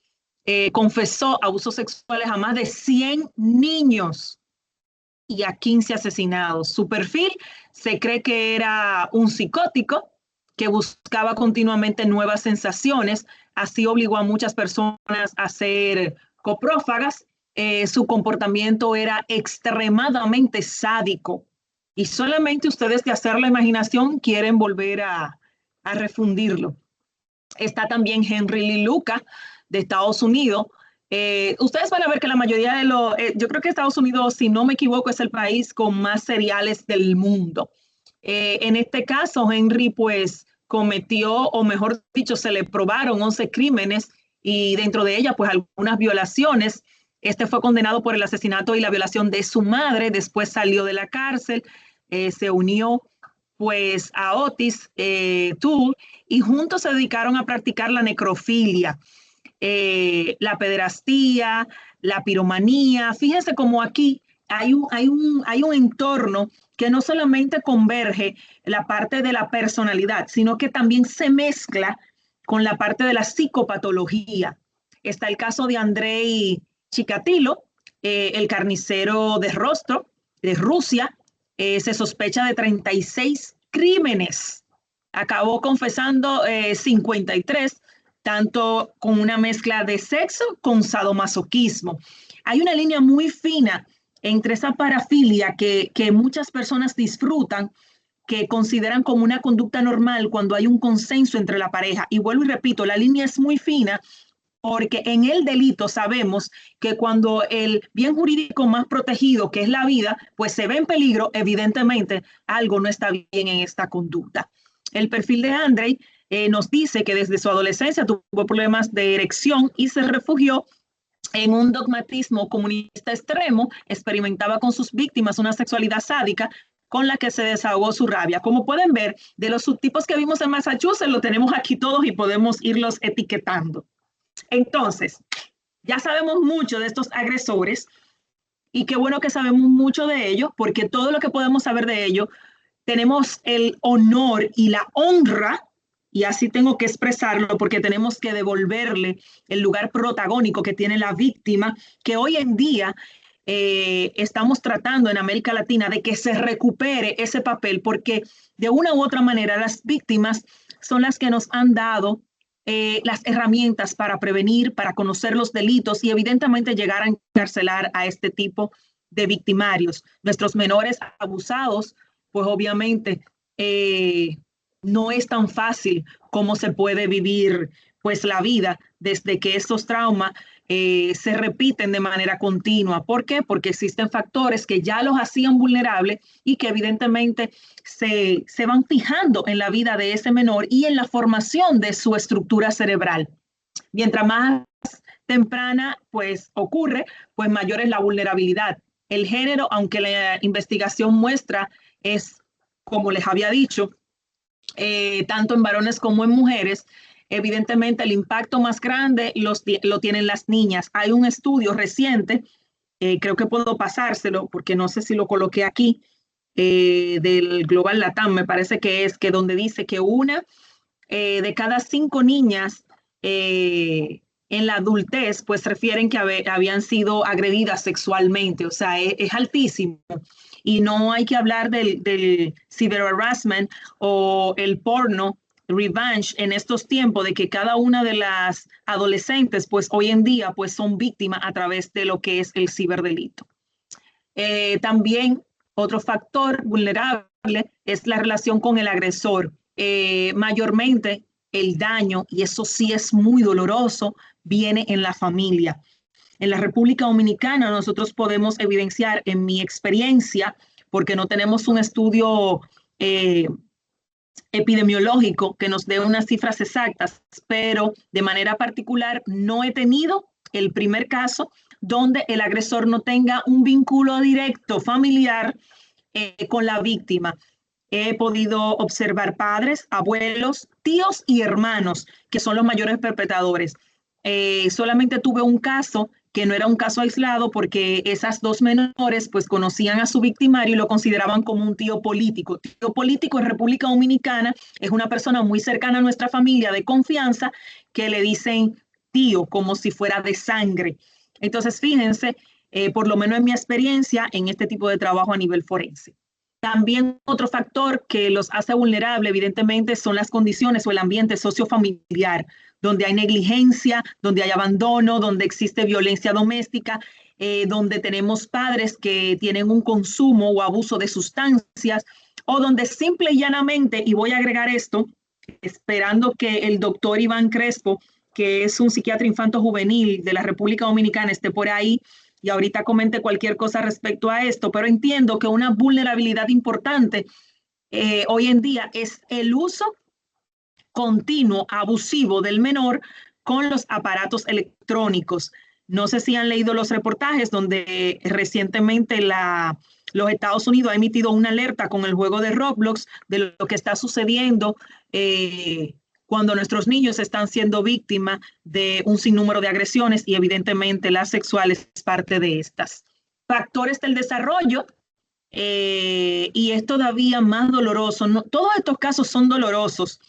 confesó abusos sexuales a más de 100 niños y a 15 asesinados. Su perfil se cree que era un psicótico que buscaba continuamente nuevas sensaciones, así obligó a muchas personas a ser coprófagas. Su comportamiento era extremadamente sádico y solamente ustedes de hacer la imaginación quieren volver a refundirlo. Está también Henry Lee Lucas de Estados Unidos. Ustedes van a ver que la mayoría de los, yo creo que Estados Unidos, si no me equivoco, es el país con más seriales del mundo. En este caso, Henry pues cometió, o mejor dicho, se le probaron 11 crímenes y dentro de ellas pues algunas violaciones. Este fue condenado por el asesinato y la violación de su madre, después salió de la cárcel, se unió pues a Otis Toole y juntos se dedicaron a practicar la necrofilia, la pederastía, la piromanía. Fíjense cómo aquí hay un entorno que no solamente converge la parte de la personalidad, sino que también se mezcla con la parte de la psicopatología. Está el caso de Andrei Chikatilo, el carnicero de Rostov, de Rusia. Se sospecha de 36 crímenes. Acabó confesando 53, tanto con una mezcla de sexo con sadomasoquismo. Hay una línea muy fina entre esa parafilia que muchas personas disfrutan, que consideran como una conducta normal cuando hay un consenso entre la pareja. Y vuelvo y repito, la línea es muy fina porque en el delito sabemos que cuando el bien jurídico más protegido, que es la vida, pues se ve en peligro, evidentemente algo no está bien en esta conducta. El perfil de Andrei nos dice que desde su adolescencia tuvo problemas de erección y se refugió en un dogmatismo comunista extremo, experimentaba con sus víctimas una sexualidad sádica con la que se desahogó su rabia. Como pueden ver, de los subtipos que vimos en Massachusetts, lo tenemos aquí todos y podemos irlos etiquetando. Entonces, ya sabemos mucho de estos agresores y qué bueno que sabemos mucho de ellos, porque todo lo que podemos saber de ellos, tenemos el honor y la honra, y así tengo que expresarlo, porque tenemos que devolverle el lugar protagónico que tiene la víctima, que hoy en día estamos tratando en América Latina de que se recupere ese papel, porque de una u otra manera las víctimas son las que nos han dado las herramientas para prevenir, para conocer los delitos y evidentemente llegar a encarcelar a este tipo de victimarios. Nuestros menores abusados, pues obviamente no es tan fácil como se puede vivir pues la vida desde que estos traumas se repiten de manera continua. ¿Por qué? Porque existen factores que ya los hacían vulnerables y que evidentemente se van fijando en la vida de ese menor y en la formación de su estructura cerebral. Mientras más temprana pues ocurre, pues mayor es la vulnerabilidad. El género, aunque la investigación muestra, es, como les había dicho, tanto en varones como en mujeres, evidentemente el impacto más grande lo tienen las niñas. Hay un estudio reciente, creo que puedo pasárselo porque no sé si lo coloqué aquí, del Global Latam, me parece que es, que donde dice que una de cada 5 niñas en la adultez, pues refieren que habían sido agredidas sexualmente, o sea, es altísimo. Y no hay que hablar del cyberharassment o el porno, revenge en estos tiempos de que cada una de las adolescentes, pues hoy en día, pues son víctimas a través de lo que es el ciberdelito. También otro factor vulnerable es la relación con el agresor. Mayormente el daño, y eso sí es muy doloroso, viene en la familia. En la República Dominicana nosotros podemos evidenciar, en mi experiencia, porque no tenemos un estudio epidemiológico que nos dé unas cifras exactas, pero de manera particular no he tenido el primer caso donde el agresor no tenga un vínculo directo familiar con la víctima. He podido observar padres, abuelos, tíos y hermanos, que son los mayores perpetradores. Solamente tuve un caso que no era un caso aislado porque esas dos menores pues conocían a su victimario y lo consideraban como un tío político. Tío político en República Dominicana es una persona muy cercana a nuestra familia de confianza que le dicen tío como si fuera de sangre. Entonces, fíjense, por lo menos en mi experiencia en este tipo de trabajo a nivel forense. También otro factor que los hace vulnerables, evidentemente, son las condiciones o el ambiente sociofamiliar, donde hay negligencia, donde hay abandono, donde existe violencia doméstica, donde tenemos padres que tienen un consumo o abuso de sustancias, o donde simple y llanamente, y voy a agregar esto, esperando que el doctor Iván Crespo, que es un psiquiatra infanto-juvenil de la República Dominicana, esté por ahí, y ahorita comente cualquier cosa respecto a esto, pero entiendo que una vulnerabilidad importante hoy en día es el uso continuo, abusivo del menor con los aparatos electrónicos. No sé si han leído los reportajes donde recientemente los Estados Unidos ha emitido una alerta con el juego de Roblox de lo que está sucediendo cuando nuestros niños están siendo víctimas de un sinnúmero de agresiones y evidentemente la sexual es parte de estas. Factores del desarrollo, y es todavía más doloroso. No, todos estos casos son dolorosos,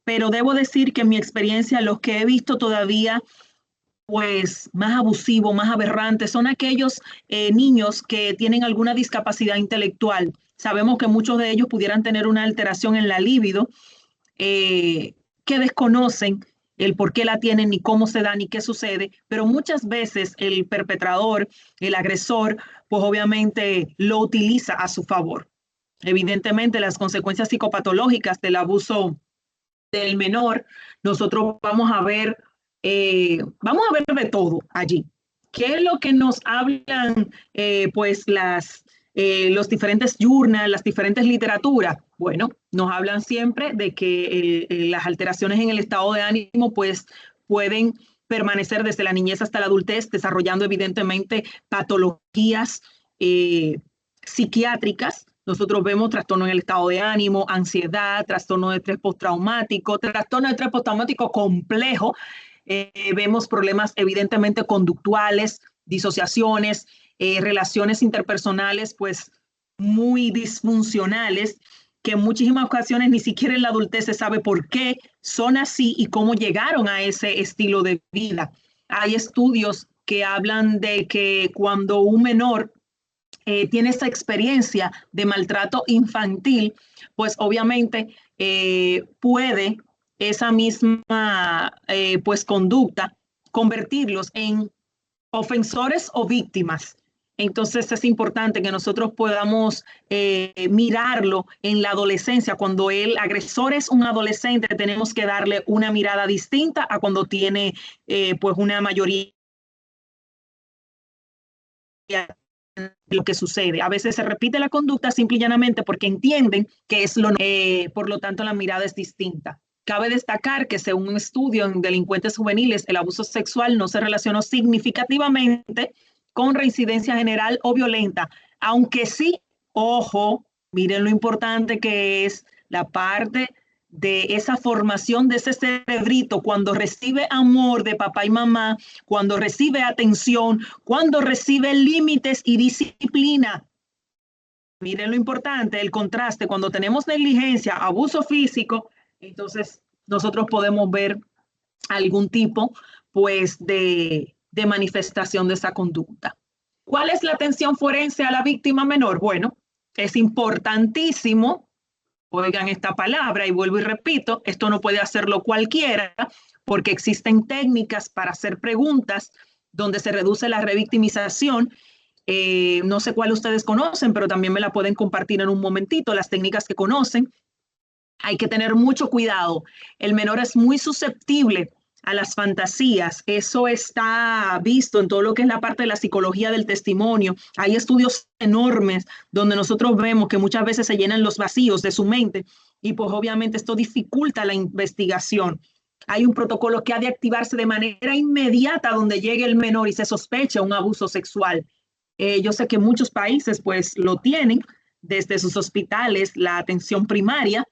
pero debo decir que en mi experiencia los que he visto todavía pues más abusivos, más aberrantes, son aquellos niños que tienen alguna discapacidad intelectual. Sabemos que muchos de ellos pudieran tener una alteración en la libido, que desconocen el por qué la tienen, ni cómo se da, ni qué sucede, pero muchas veces el perpetrador, el agresor, pues obviamente lo utiliza a su favor. Evidentemente las consecuencias psicopatológicas del abuso del menor, nosotros vamos a ver de todo allí. ¿Qué es lo que nos hablan pues los diferentes journals, las diferentes literaturas? Bueno, nos hablan siempre de que las alteraciones en el estado de ánimo pues pueden permanecer desde la niñez hasta la adultez, desarrollando evidentemente patologías psiquiátricas. Nosotros vemos trastorno en el estado de ánimo, ansiedad, trastorno de estrés postraumático, trastorno de estrés postraumático complejo. Vemos problemas evidentemente conductuales, disociaciones, relaciones interpersonales pues muy disfuncionales, que en muchísimas ocasiones ni siquiera en la adultez se sabe por qué son así y cómo llegaron a ese estilo de vida. Hay estudios que hablan de que cuando un menor tiene esa experiencia de maltrato infantil, pues obviamente puede esa misma pues conducta convertirlos en ofensores o víctimas. Entonces es importante que nosotros podamos mirarlo en la adolescencia. Cuando el agresor es un adolescente, tenemos que darle una mirada distinta a cuando tiene pues una mayoría de lo que sucede. A veces se repite la conducta simple y llanamente porque entienden que es lo por lo tanto la mirada es distinta. Cabe destacar que según un estudio en delincuentes juveniles, el abuso sexual no se relacionó significativamente con reincidencia general o violenta, aunque sí, ojo, miren lo importante que es la parte de esa formación de ese cerebrito cuando recibe amor de papá y mamá, cuando recibe atención, cuando recibe límites y disciplina. Miren lo importante, el contraste, cuando tenemos negligencia, abuso físico, entonces nosotros podemos ver algún tipo pues de manifestación de esa conducta. ¿Cuál es la atención forense a la víctima menor? Bueno, es importantísimo Oigan esta palabra y vuelvo y repito, esto no puede hacerlo cualquiera porque existen técnicas para hacer preguntas donde se reduce la revictimización. No sé cuál ustedes conocen, pero también me la pueden compartir en un momentito, las técnicas que conocen. Hay que tener mucho cuidado. El menor es muy susceptible a las fantasías. Eso está visto en todo lo que es la parte de la psicología del testimonio. Hay estudios enormes donde nosotros vemos que muchas veces se llenan los vacíos de su mente y pues obviamente esto dificulta la investigación. Hay un protocolo que ha de activarse de manera inmediata donde llegue el menor y se sospecha un abuso sexual. Yo sé que muchos países pues lo tienen desde sus hospitales, la atención primaria,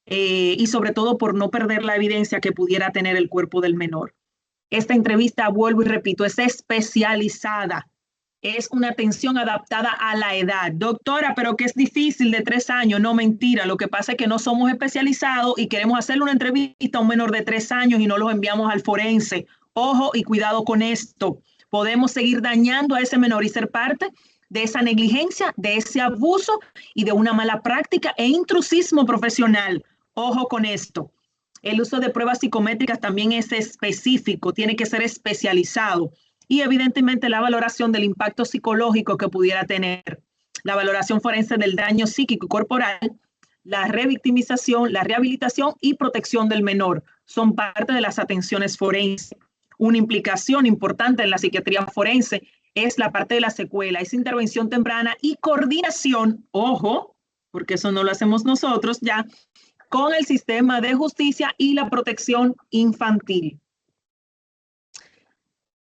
y sobre todo por no perder la evidencia que pudiera tener el cuerpo del menor. Esta entrevista, vuelvo y repito, es especializada, es una atención adaptada a la edad. Doctora, pero que es difícil de 3 años, no, mentira, lo que pasa es que no somos especializados y queremos hacerle una entrevista a un menor de 3 años y no los enviamos al forense. Ojo y cuidado con esto, podemos seguir dañando a ese menor y ser parte de esa negligencia, de ese abuso y de una mala práctica e intrusismo profesional. Ojo con esto. El uso de pruebas psicométricas también es específico, tiene que ser especializado. Y evidentemente la valoración del impacto psicológico que pudiera tener, la valoración forense del daño psíquico y corporal, la revictimización, la rehabilitación y protección del menor son parte de las atenciones forenses. Una implicación importante en la psiquiatría forense es la parte de la secuela, es intervención temprana y coordinación, ojo, porque eso no lo hacemos nosotros ya, con el sistema de justicia y la protección infantil.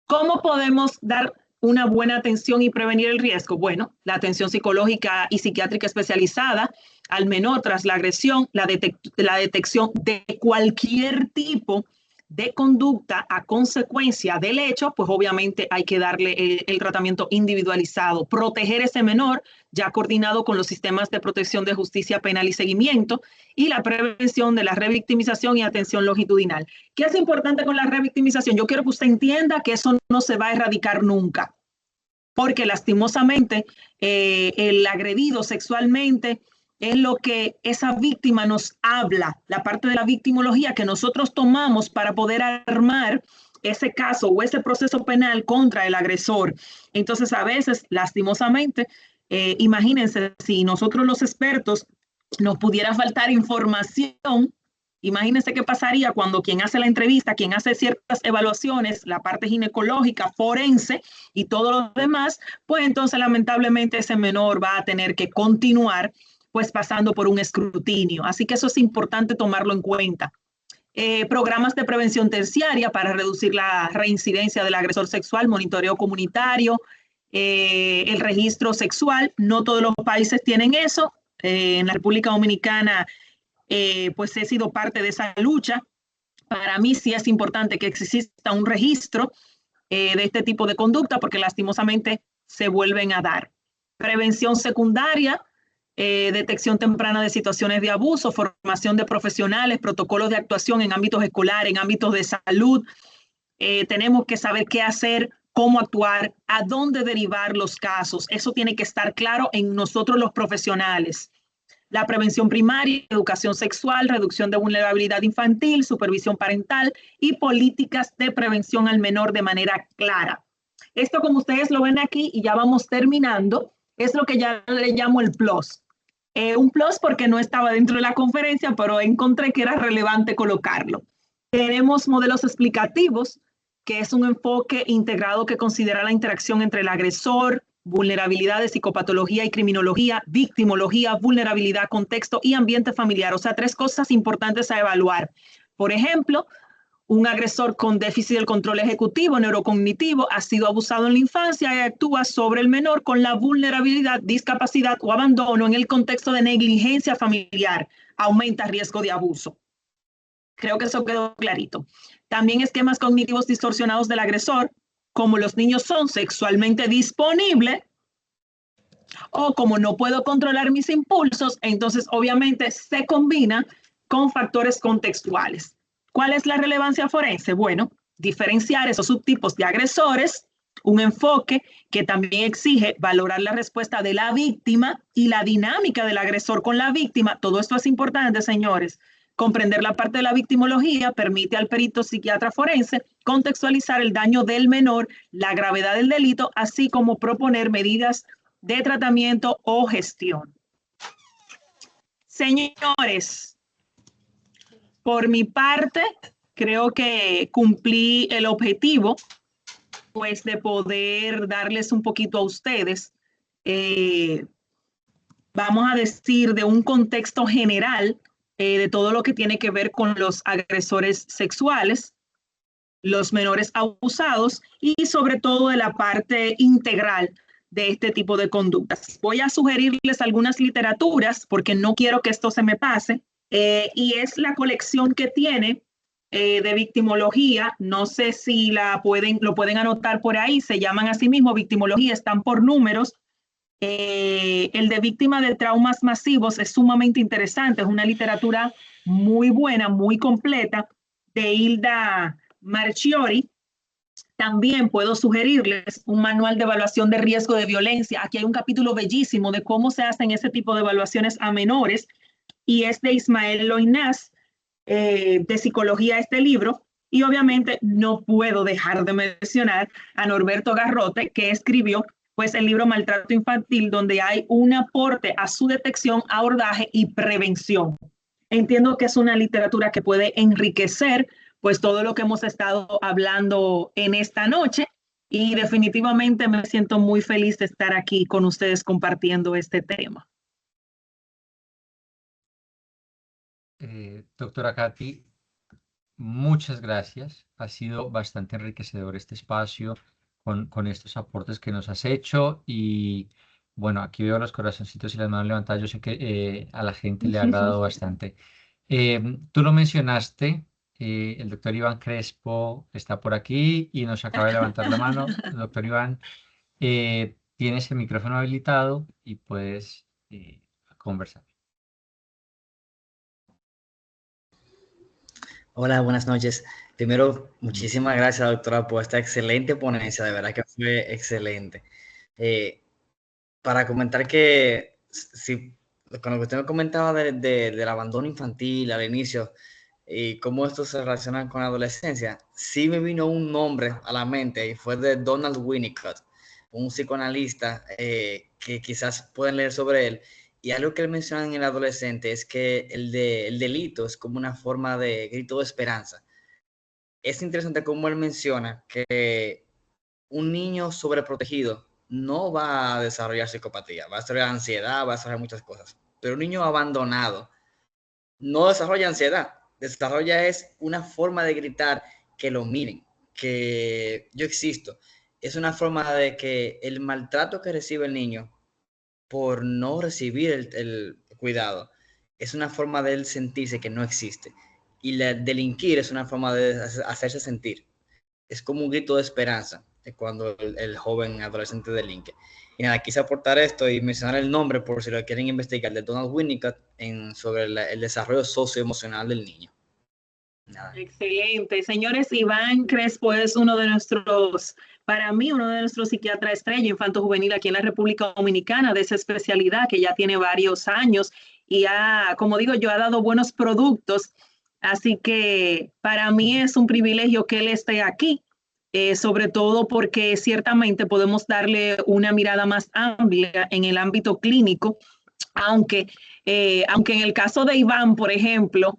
¿Cómo podemos dar una buena atención y prevenir el riesgo? Bueno, la atención psicológica y psiquiátrica especializada al menor tras la agresión, la detección de cualquier tipo de conducta a consecuencia del hecho, pues obviamente hay que darle el tratamiento individualizado, proteger a ese menor ya coordinado con los sistemas de protección de justicia penal y seguimiento y la prevención de la revictimización y atención longitudinal. ¿Qué es importante con la revictimización? Yo quiero que usted entienda que eso no se va a erradicar nunca, porque lastimosamente el agredido sexualmente es lo que esa víctima nos habla, la parte de la victimología que nosotros tomamos para poder armar ese caso o ese proceso penal contra el agresor. Entonces, a veces, lastimosamente, imagínense, si nosotros los expertos nos pudiera faltar información, imagínense qué pasaría cuando quien hace la entrevista, quien hace ciertas evaluaciones, la parte ginecológica, forense y todo lo demás, pues entonces lamentablemente ese menor va a tener que continuar pues pasando por un escrutinio. Así que eso es importante tomarlo en cuenta. Programas de prevención terciaria para reducir la reincidencia del agresor sexual, monitoreo comunitario, el registro sexual. No todos los países tienen eso. En la República Dominicana, pues he sido parte de esa lucha. Para mí sí es importante que exista un registro de este tipo de conducta porque lastimosamente se vuelven a dar. Prevención secundaria, detección temprana de situaciones de abuso, formación de profesionales, protocolos de actuación en ámbitos escolares, en ámbitos de salud. Tenemos que saber qué hacer, cómo actuar, a dónde derivar los casos. Eso tiene que estar claro en nosotros los profesionales. La prevención primaria, educación sexual, reducción de vulnerabilidad infantil, supervisión parental y políticas de prevención al menor de manera clara. Esto, como ustedes lo ven aquí, y ya vamos terminando, es lo que ya le llamo el plus. Un plus porque no estaba dentro de la conferencia, pero encontré que era relevante colocarlo. Tenemos modelos explicativos, que es un enfoque integrado que considera la interacción entre el agresor, vulnerabilidades, psicopatología y criminología, victimología, vulnerabilidad, contexto y ambiente familiar. O sea, 3 cosas importantes a evaluar. Por ejemplo, un agresor con déficit del control ejecutivo, neurocognitivo, ha sido abusado en la infancia y actúa sobre el menor con la vulnerabilidad, discapacidad o abandono en el contexto de negligencia familiar. Aumenta riesgo de abuso. Creo que eso quedó clarito. También esquemas cognitivos distorsionados del agresor, como los niños son sexualmente disponibles o como no puedo controlar mis impulsos, entonces obviamente se combina con factores contextuales. ¿Cuál es la relevancia forense? Bueno, diferenciar esos subtipos de agresores Un enfoque que también exige valorar la respuesta de la víctima y la dinámica del agresor con la víctima. Todo esto es importante, señores. Comprender la parte de la victimología permite al perito psiquiatra forense contextualizar el daño del menor, la gravedad del delito, así como proponer medidas de tratamiento o gestión. Señores, por mi parte, creo que cumplí el objetivo, pues, de poder darles un poquito a ustedes, vamos a decir, de un contexto general de todo lo que tiene que ver con los agresores sexuales, los menores abusados y sobre todo de la parte integral de este tipo de conductas. Voy a sugerirles algunas literaturas porque no quiero que esto se me pase, y es la colección que tiene de victimología. No sé si lo pueden anotar por ahí, se llaman así mismo victimología, están por números. El de víctima de traumas masivos es sumamente interesante, es una literatura muy buena, muy completa, de Hilda Marchiori. También puedo sugerirles un manual de evaluación de riesgo de violencia. Aquí hay un capítulo bellísimo de cómo se hacen ese tipo de evaluaciones a menores, y es de Ismael Loinaz, de psicología este libro. Y obviamente no puedo dejar de mencionar a Norberto Garrote, que escribió pues el libro Maltrato Infantil, donde hay un aporte a su detección, abordaje y prevención. Entiendo que es una literatura que puede enriquecer pues todo lo que hemos estado hablando en esta noche, y definitivamente me siento muy feliz de estar aquí con ustedes compartiendo este tema. Doctora Katy, muchas gracias. Ha sido bastante enriquecedor este espacio con estos aportes que nos has hecho. Y bueno, aquí veo los corazoncitos y las manos levantadas. Yo sé que a la gente le ha agradado bastante. Tú lo mencionaste, el doctor Iván Crespo está por aquí y nos acaba de levantar la mano. Doctor Iván, tienes el micrófono habilitado y puedes conversar. Hola, buenas noches. Primero, muchísimas gracias, doctora, por esta excelente ponencia, de verdad que fue excelente. Para comentar que, si, con lo que usted me comentaba del abandono infantil al inicio y cómo esto se relaciona con la adolescencia, sí me vino un nombre a la mente y fue de Donald Winnicott, un psicoanalista que quizás pueden leer sobre él. Y algo que él menciona en el adolescente es que el delito es como una forma de grito de esperanza. Es interesante cómo él menciona que un niño sobreprotegido no va a desarrollar psicopatía, va a desarrollar ansiedad, va a desarrollar muchas cosas. Pero un niño abandonado no desarrolla ansiedad, desarrolla es una forma de gritar que lo miren, que yo existo. Es una forma de que el maltrato que recibe el niño por no recibir el cuidado es una forma de él sentirse que no existe. Y delinquir es una forma de hacerse sentir. Es como un grito de esperanza cuando el joven adolescente delinque. Y nada, quise aportar esto y mencionar el nombre por si lo quieren investigar, de Donald Winnicott sobre el desarrollo socioemocional del niño. Nada. Excelente. Señores, Iván Crespo es para mí, uno de nuestros psiquiatras estrella infanto-juvenil aquí en la República Dominicana, de esa especialidad que ya tiene varios años y como digo yo, ha dado buenos productos. Así que para mí es un privilegio que él esté aquí, sobre todo porque ciertamente podemos darle una mirada más amplia en el ámbito clínico, aunque en el caso de Iván, por ejemplo,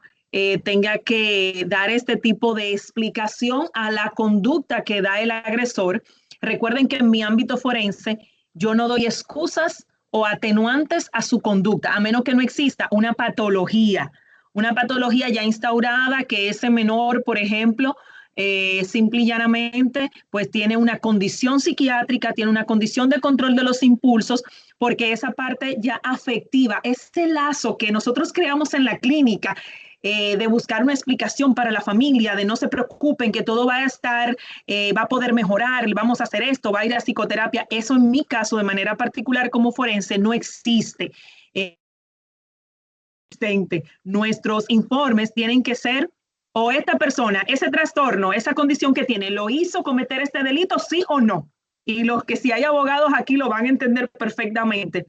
tenga que dar este tipo de explicación a la conducta que da el agresor. Recuerden que en mi ámbito forense yo no doy excusas o atenuantes a su conducta, a menos que no exista una patología ya instaurada, que ese menor, por ejemplo, simple y llanamente, pues tiene una condición psiquiátrica, tiene una condición de control de los impulsos, porque esa parte ya afectiva, ese lazo que nosotros creamos en la clínica, de buscar una explicación para la familia, de no se preocupen, que todo va a estar, va a poder mejorar, vamos a hacer esto, va a ir a psicoterapia. Eso en mi caso, de manera particular como forense, no existe. Nuestros informes tienen que ser, o esta persona, ese trastorno, esa condición que tiene, ¿lo hizo cometer este delito, sí o no? y los que si hay abogados aquí lo van a entender perfectamente.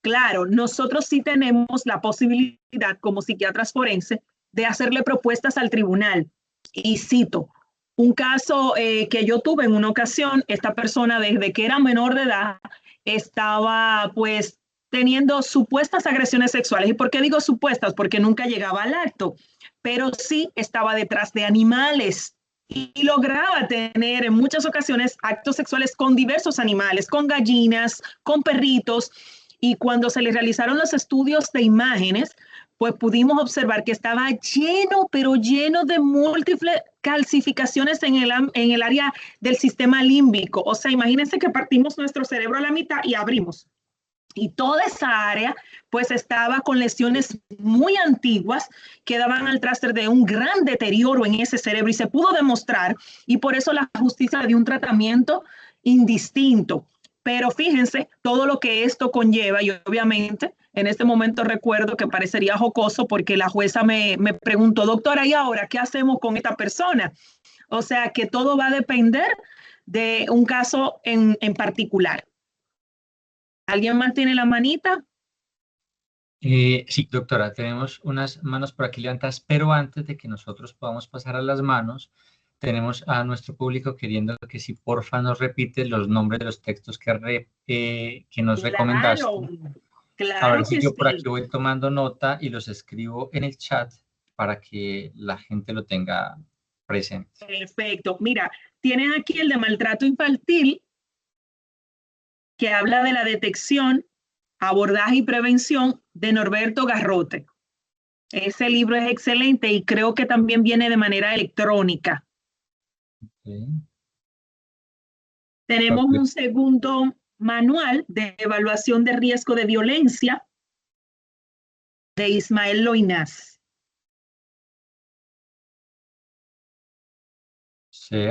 Claro, nosotros sí tenemos la posibilidad como psiquiatras forenses de hacerle propuestas al tribunal. Y cito, un caso que yo tuve en una ocasión, esta persona desde que era menor de edad estaba pues teniendo supuestas agresiones sexuales. ¿Y por qué digo supuestas? Porque nunca llegaba al acto, pero sí estaba detrás de animales y lograba tener en muchas ocasiones actos sexuales con diversos animales, con gallinas, con perritos. Y cuando se le realizaron los estudios de imágenes, pues pudimos observar que estaba lleno, pero lleno de múltiples calcificaciones en el área del sistema límbico. O sea, imagínense que partimos nuestro cerebro a la mitad y abrimos. Y toda esa área pues estaba con lesiones muy antiguas que daban al traste de un gran deterioro en ese cerebro y se pudo demostrar, y por eso la justicia le dio un tratamiento indistinto. Pero fíjense todo lo que esto conlleva, y obviamente en este momento recuerdo que parecería jocoso porque la jueza me preguntó, doctora, ¿y ahora qué hacemos con esta persona? O sea que todo va a depender de un caso en particular. ¿Alguien más tiene la manita? Sí, doctora, tenemos unas manos por aquí levantadas, pero antes de que nosotros podamos pasar a las manos, tenemos a nuestro público queriendo que si porfa nos repite los nombres de los textos que nos recomendaste. Claro, A ver claro si que yo por sí. aquí voy tomando nota y los escribo en el chat para que la gente lo tenga presente. Perfecto. Mira, tienes aquí el de maltrato infantil, que habla de la detección, abordaje y prevención de Norberto Garrote. Ese libro es excelente y creo que también viene de manera electrónica. Okay. Tenemos Okay. un segundo manual de evaluación de riesgo de violencia de Ismael Loinás. Sí.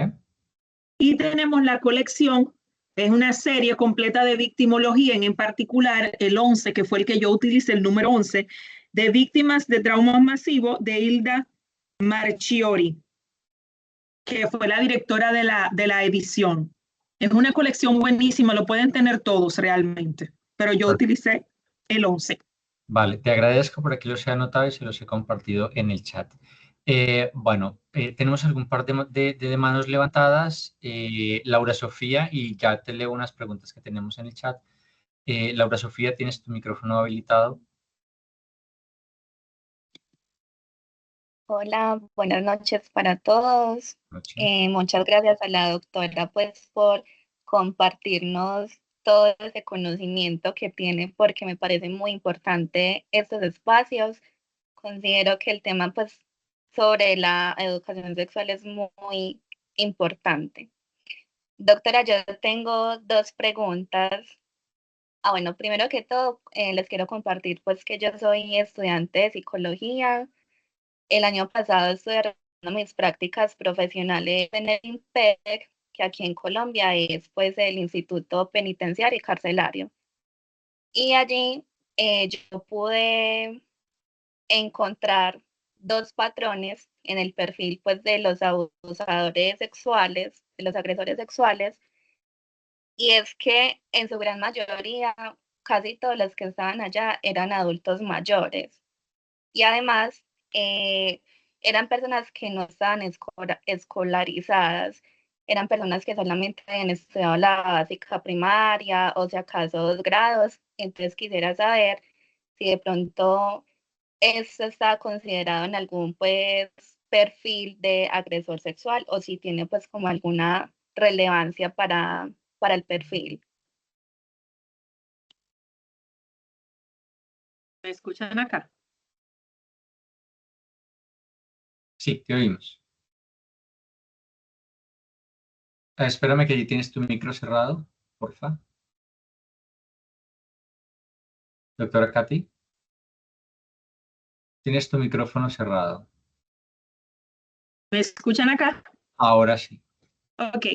Y tenemos la colección, es una serie completa de victimología, en particular el 11, que fue el que yo utilicé, el número 11, de víctimas de trauma masivo de Hilda Marchiori, que fue la directora de la edición. Es una colección buenísima, lo pueden tener todos realmente, pero yo utilicé el 11. Vale, te agradezco, por aquí los he anotado y se los he compartido en el chat. Bueno, tenemos algún par de manos levantadas. Laura Sofía, y ya te leo unas preguntas que tenemos en el chat. Laura Sofía, tienes tu micrófono habilitado. Hola, buenas noches para todos. Noche. Muchas gracias a la doctora pues por compartirnos todo ese conocimiento que tiene, porque me parece muy importante estos espacios. Considero que el tema pues sobre la educación sexual es muy importante. Doctora, yo tengo dos preguntas. Bueno, primero que todo, les quiero compartir pues que yo soy estudiante de psicología. El año pasado estuve realizando mis prácticas profesionales en el IMPEC, que aquí en Colombia es pues el Instituto Penitenciario y Carcelario. Y allí yo pude encontrar dos patrones en el perfil pues de los abusadores sexuales, de los agresores sexuales, y es que en su gran mayoría, casi todos los que estaban allá eran adultos mayores. Y además, eran personas que no estaban escolarizadas, eran personas que solamente habían estudiado la básica primaria o si acaso 2 grados. Entonces quisiera saber si de pronto esto está considerado en algún pues perfil de agresor sexual o si tiene pues como alguna relevancia para el perfil. ¿Me escuchan acá? Sí, te oímos. Espérame que allí tienes tu micro cerrado, porfa. Doctora Katy, tienes tu micrófono cerrado. ¿Me escuchan acá? Ahora sí. Ok,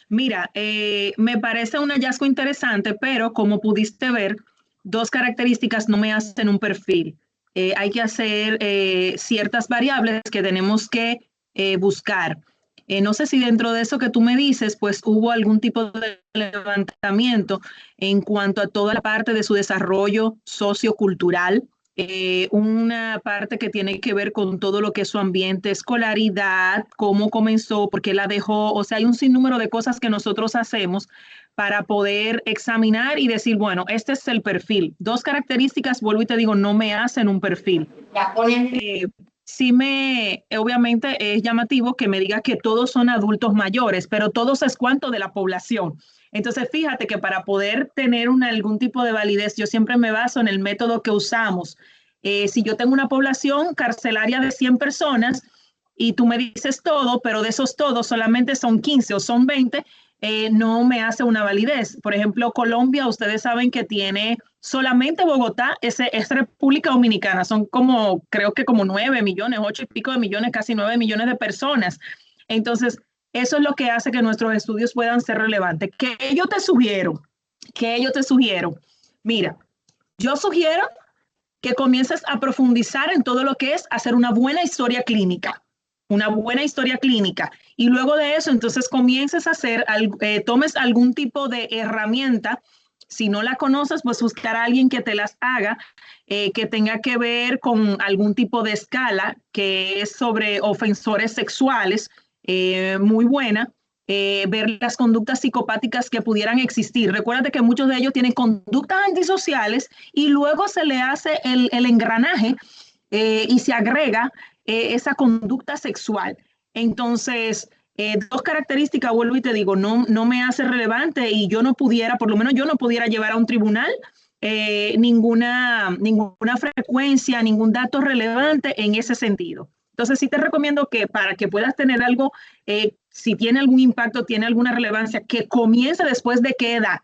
mira, me parece un hallazgo interesante, pero como pudiste ver, dos características no me hacen un perfil. Hay que hacer ciertas variables que tenemos que buscar. No sé si dentro de eso que tú me dices, pues hubo algún tipo de levantamiento en cuanto a toda la parte de su desarrollo sociocultural, una parte que tiene que ver con todo lo que es su ambiente, escolaridad, cómo comenzó, por qué la dejó. O sea, hay un sinnúmero de cosas que nosotros hacemos para poder examinar y decir, bueno, este es el perfil. Dos características, vuelvo y te digo, no me hacen un perfil. Sí obviamente es llamativo que me digas que todos son adultos mayores, pero todos es cuánto de la población. Entonces, fíjate que para poder tener algún tipo de validez, yo siempre me baso en el método que usamos. Si yo tengo una población carcelaria de 100 personas y tú me dices todo, pero de esos todos solamente son 15 o son 20, no me hace una validez. Por ejemplo, Colombia, ustedes saben que tiene solamente Bogotá, es República Dominicana, son como, creo que como 9 millones, 8 y pico de millones, casi 9 millones de personas. Entonces, eso es lo que hace que nuestros estudios puedan ser relevantes. ¿Qué yo te sugiero? ¿Qué yo te sugiero? Mira, yo sugiero que comiences a profundizar en todo lo que es hacer una buena historia clínica. Una buena historia clínica. Y luego de eso, entonces comiences a hacer, tomes algún tipo de herramienta. Si no la conoces, pues buscar a alguien que te las haga, que tenga que ver con algún tipo de escala que es sobre ofensores sexuales, muy buena. Ver las conductas psicopáticas que pudieran existir. Recuérdate que muchos de ellos tienen conductas antisociales y luego se le hace el engranaje y se agrega esa conducta sexual. Entonces, dos características, vuelvo y te digo, no me hace relevante y yo no pudiera, por lo menos yo no pudiera llevar a un tribunal ninguna frecuencia, ningún dato relevante en ese sentido. Entonces, sí te recomiendo que para que puedas tener algo, si tiene algún impacto, tiene alguna relevancia, que comience después de qué edad.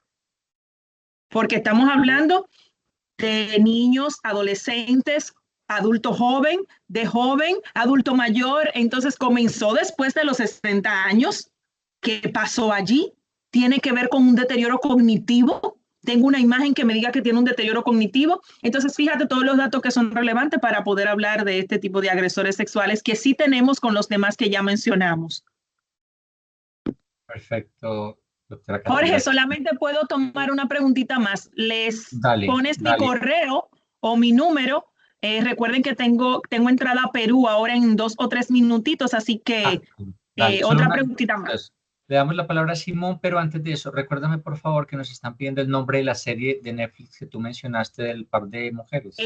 Porque estamos hablando de niños, adolescentes, adulto joven, de joven, adulto mayor. Entonces comenzó después de los 60 años. ¿Qué pasó allí? ¿Tiene que ver con un deterioro cognitivo? Tengo una imagen que me diga que tiene un deterioro cognitivo. Entonces, fíjate todos los datos que son relevantes para poder hablar de este tipo de agresores sexuales que sí tenemos con los demás que ya mencionamos. Perfecto, doctora Jorge, Caterina. solamente puedo tomar una preguntita más. Les Dale, pones mi dale. correo o mi número. Recuerden que tengo entrada a Perú ahora en 2 o 3 minutitos, así que Dale. Solo otra una, preguntita más. entonces, le damos la palabra a Simón, pero antes de eso, recuérdame por favor que nos están pidiendo el nombre de la serie de Netflix que tú mencionaste del par de mujeres.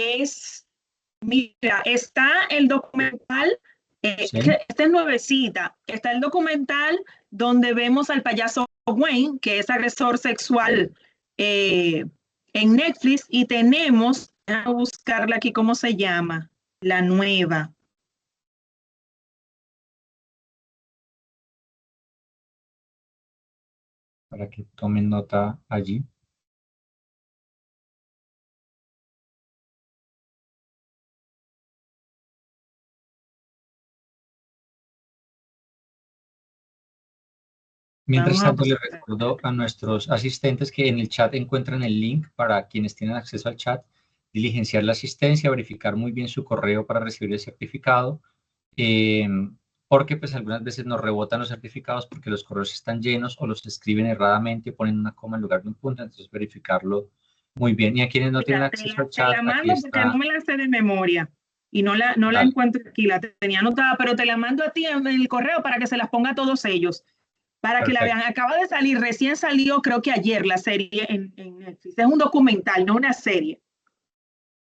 Mira, está el documental, ¿Sí? esta es nuevecita, está el documental donde vemos al payaso Wayne, que es agresor sexual en Netflix, y tenemos, a buscarla aquí, ¿cómo se llama? La nueva. Para que tomen nota allí. Mientras Vamos a tanto, les buscar. recuerdo a nuestros asistentes que en el chat encuentran el link para quienes tienen acceso al chat, diligenciar la asistencia, verificar muy bien su correo para recibir el certificado, porque pues algunas veces nos rebotan los certificados porque los correos están llenos o los escriben erradamente o ponen una coma en lugar de un punto, entonces verificarlo muy bien. Y a quienes no tienen Mira, acceso al te chat, la aquí mando porque no está. me la sé de memoria y no la Dale, encuentro aquí, la tenía anotada, pero te la mando a ti en el correo para que se las ponga a todos ellos. Para que la vean, perfecto, acaba de salir, recién salió, creo que ayer, la serie en Netflix. Es un documental, no una serie.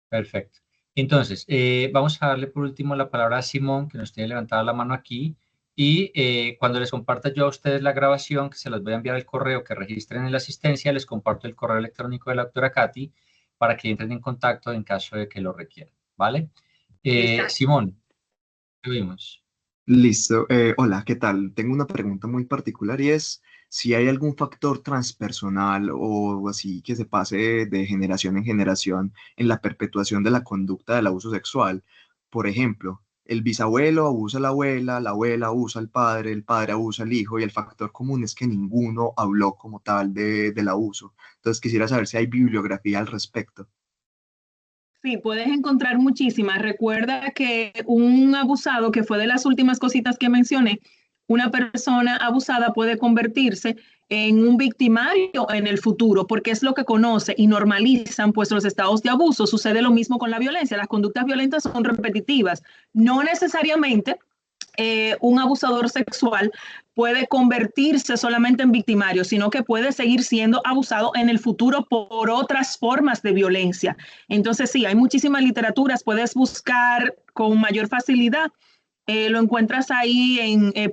perfecto. Entonces, vamos a darle por último la palabra a Simón, que nos tiene levantada la mano aquí. Y cuando les comparta yo a ustedes la grabación, que se las voy a enviar al correo que registren en la asistencia, les comparto el correo electrónico de la doctora Katy para que entren en contacto en caso de que lo requieran, ¿vale? Exacto. Simón, ¿qué vimos? Listo. Hola, ¿qué tal? Tengo una pregunta muy particular y es si hay algún factor transpersonal o así que se pase de generación en generación en la perpetuación de la conducta del abuso sexual. Por ejemplo, el bisabuelo abusa a la abuela abusa al padre, el padre abusa al hijo y el factor común es que ninguno habló como tal del abuso. Entonces quisiera saber si hay bibliografía al respecto. Sí, puedes encontrar muchísimas. Recuerda que un abusado, que fue de las últimas cositas que mencioné, una persona abusada puede convertirse en un victimario en el futuro, porque es lo que conoce y normalizan pues los estados de abuso. Sucede lo mismo con la violencia. Las conductas violentas son repetitivas. No necesariamente un abusador sexual puede convertirse solamente en victimario, sino que puede seguir siendo abusado en el futuro por otras formas de violencia. Entonces, sí, hay muchísimas literaturas, puedes buscar con mayor facilidad. Lo encuentras ahí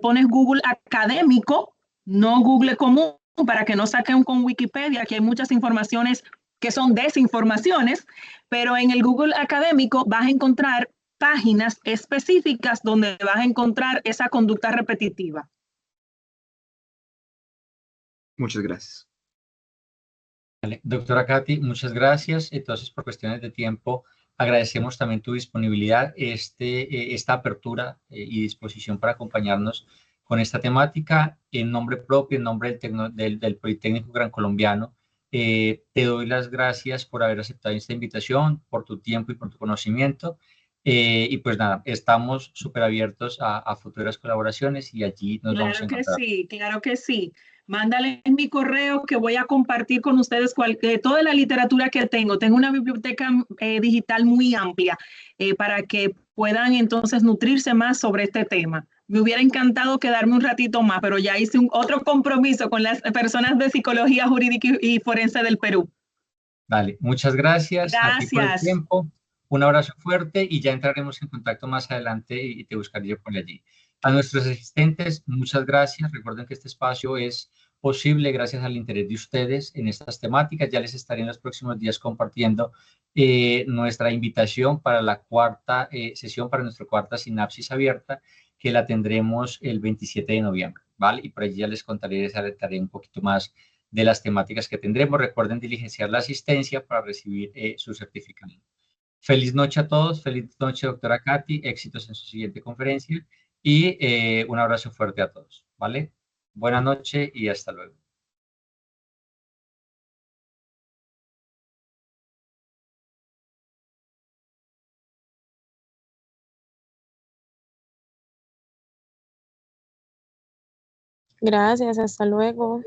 pones Google académico, no Google común, para que no saquen con Wikipedia, que hay muchas informaciones que son desinformaciones, pero en el Google académico vas a encontrar páginas específicas donde vas a encontrar esa conducta repetitiva. Muchas gracias. Vale. Doctora Katy, muchas gracias. Entonces, por cuestiones de tiempo, agradecemos también tu disponibilidad, esta apertura y disposición para acompañarnos con esta temática. En nombre propio, en nombre del Politécnico Gran Colombiano, te doy las gracias por haber aceptado esta invitación, por tu tiempo y por tu conocimiento. Y pues nada, estamos súper abiertos a futuras colaboraciones y allí nos vamos a Claro que encontrar. sí, claro que sí. Mándale en mi correo que voy a compartir con ustedes toda la literatura que tengo. Tengo una biblioteca digital muy amplia para que puedan entonces nutrirse más sobre este tema. Me hubiera encantado quedarme un ratito más, pero ya hice otro compromiso con las personas de psicología jurídica y forense del Perú. Dale, muchas gracias a ti por el Gracias. tiempo, un abrazo fuerte y ya entraremos en contacto más adelante y te buscaré yo por allí. A nuestros asistentes, muchas gracias. Recuerden que este espacio es posible gracias al interés de ustedes en estas temáticas. Ya les estaré en los próximos días compartiendo nuestra invitación para la cuarta sesión, para nuestra cuarta sinapsis abierta, que la tendremos el 27 de noviembre, ¿vale? Y por allí ya les contaré, les alertaré un poquito más de las temáticas que tendremos. Recuerden diligenciar la asistencia para recibir su certificado. Feliz noche a todos, feliz noche, doctora Katy, éxitos en su siguiente conferencia y un abrazo fuerte a todos, ¿vale? Buenas noches y hasta luego. Gracias, hasta luego.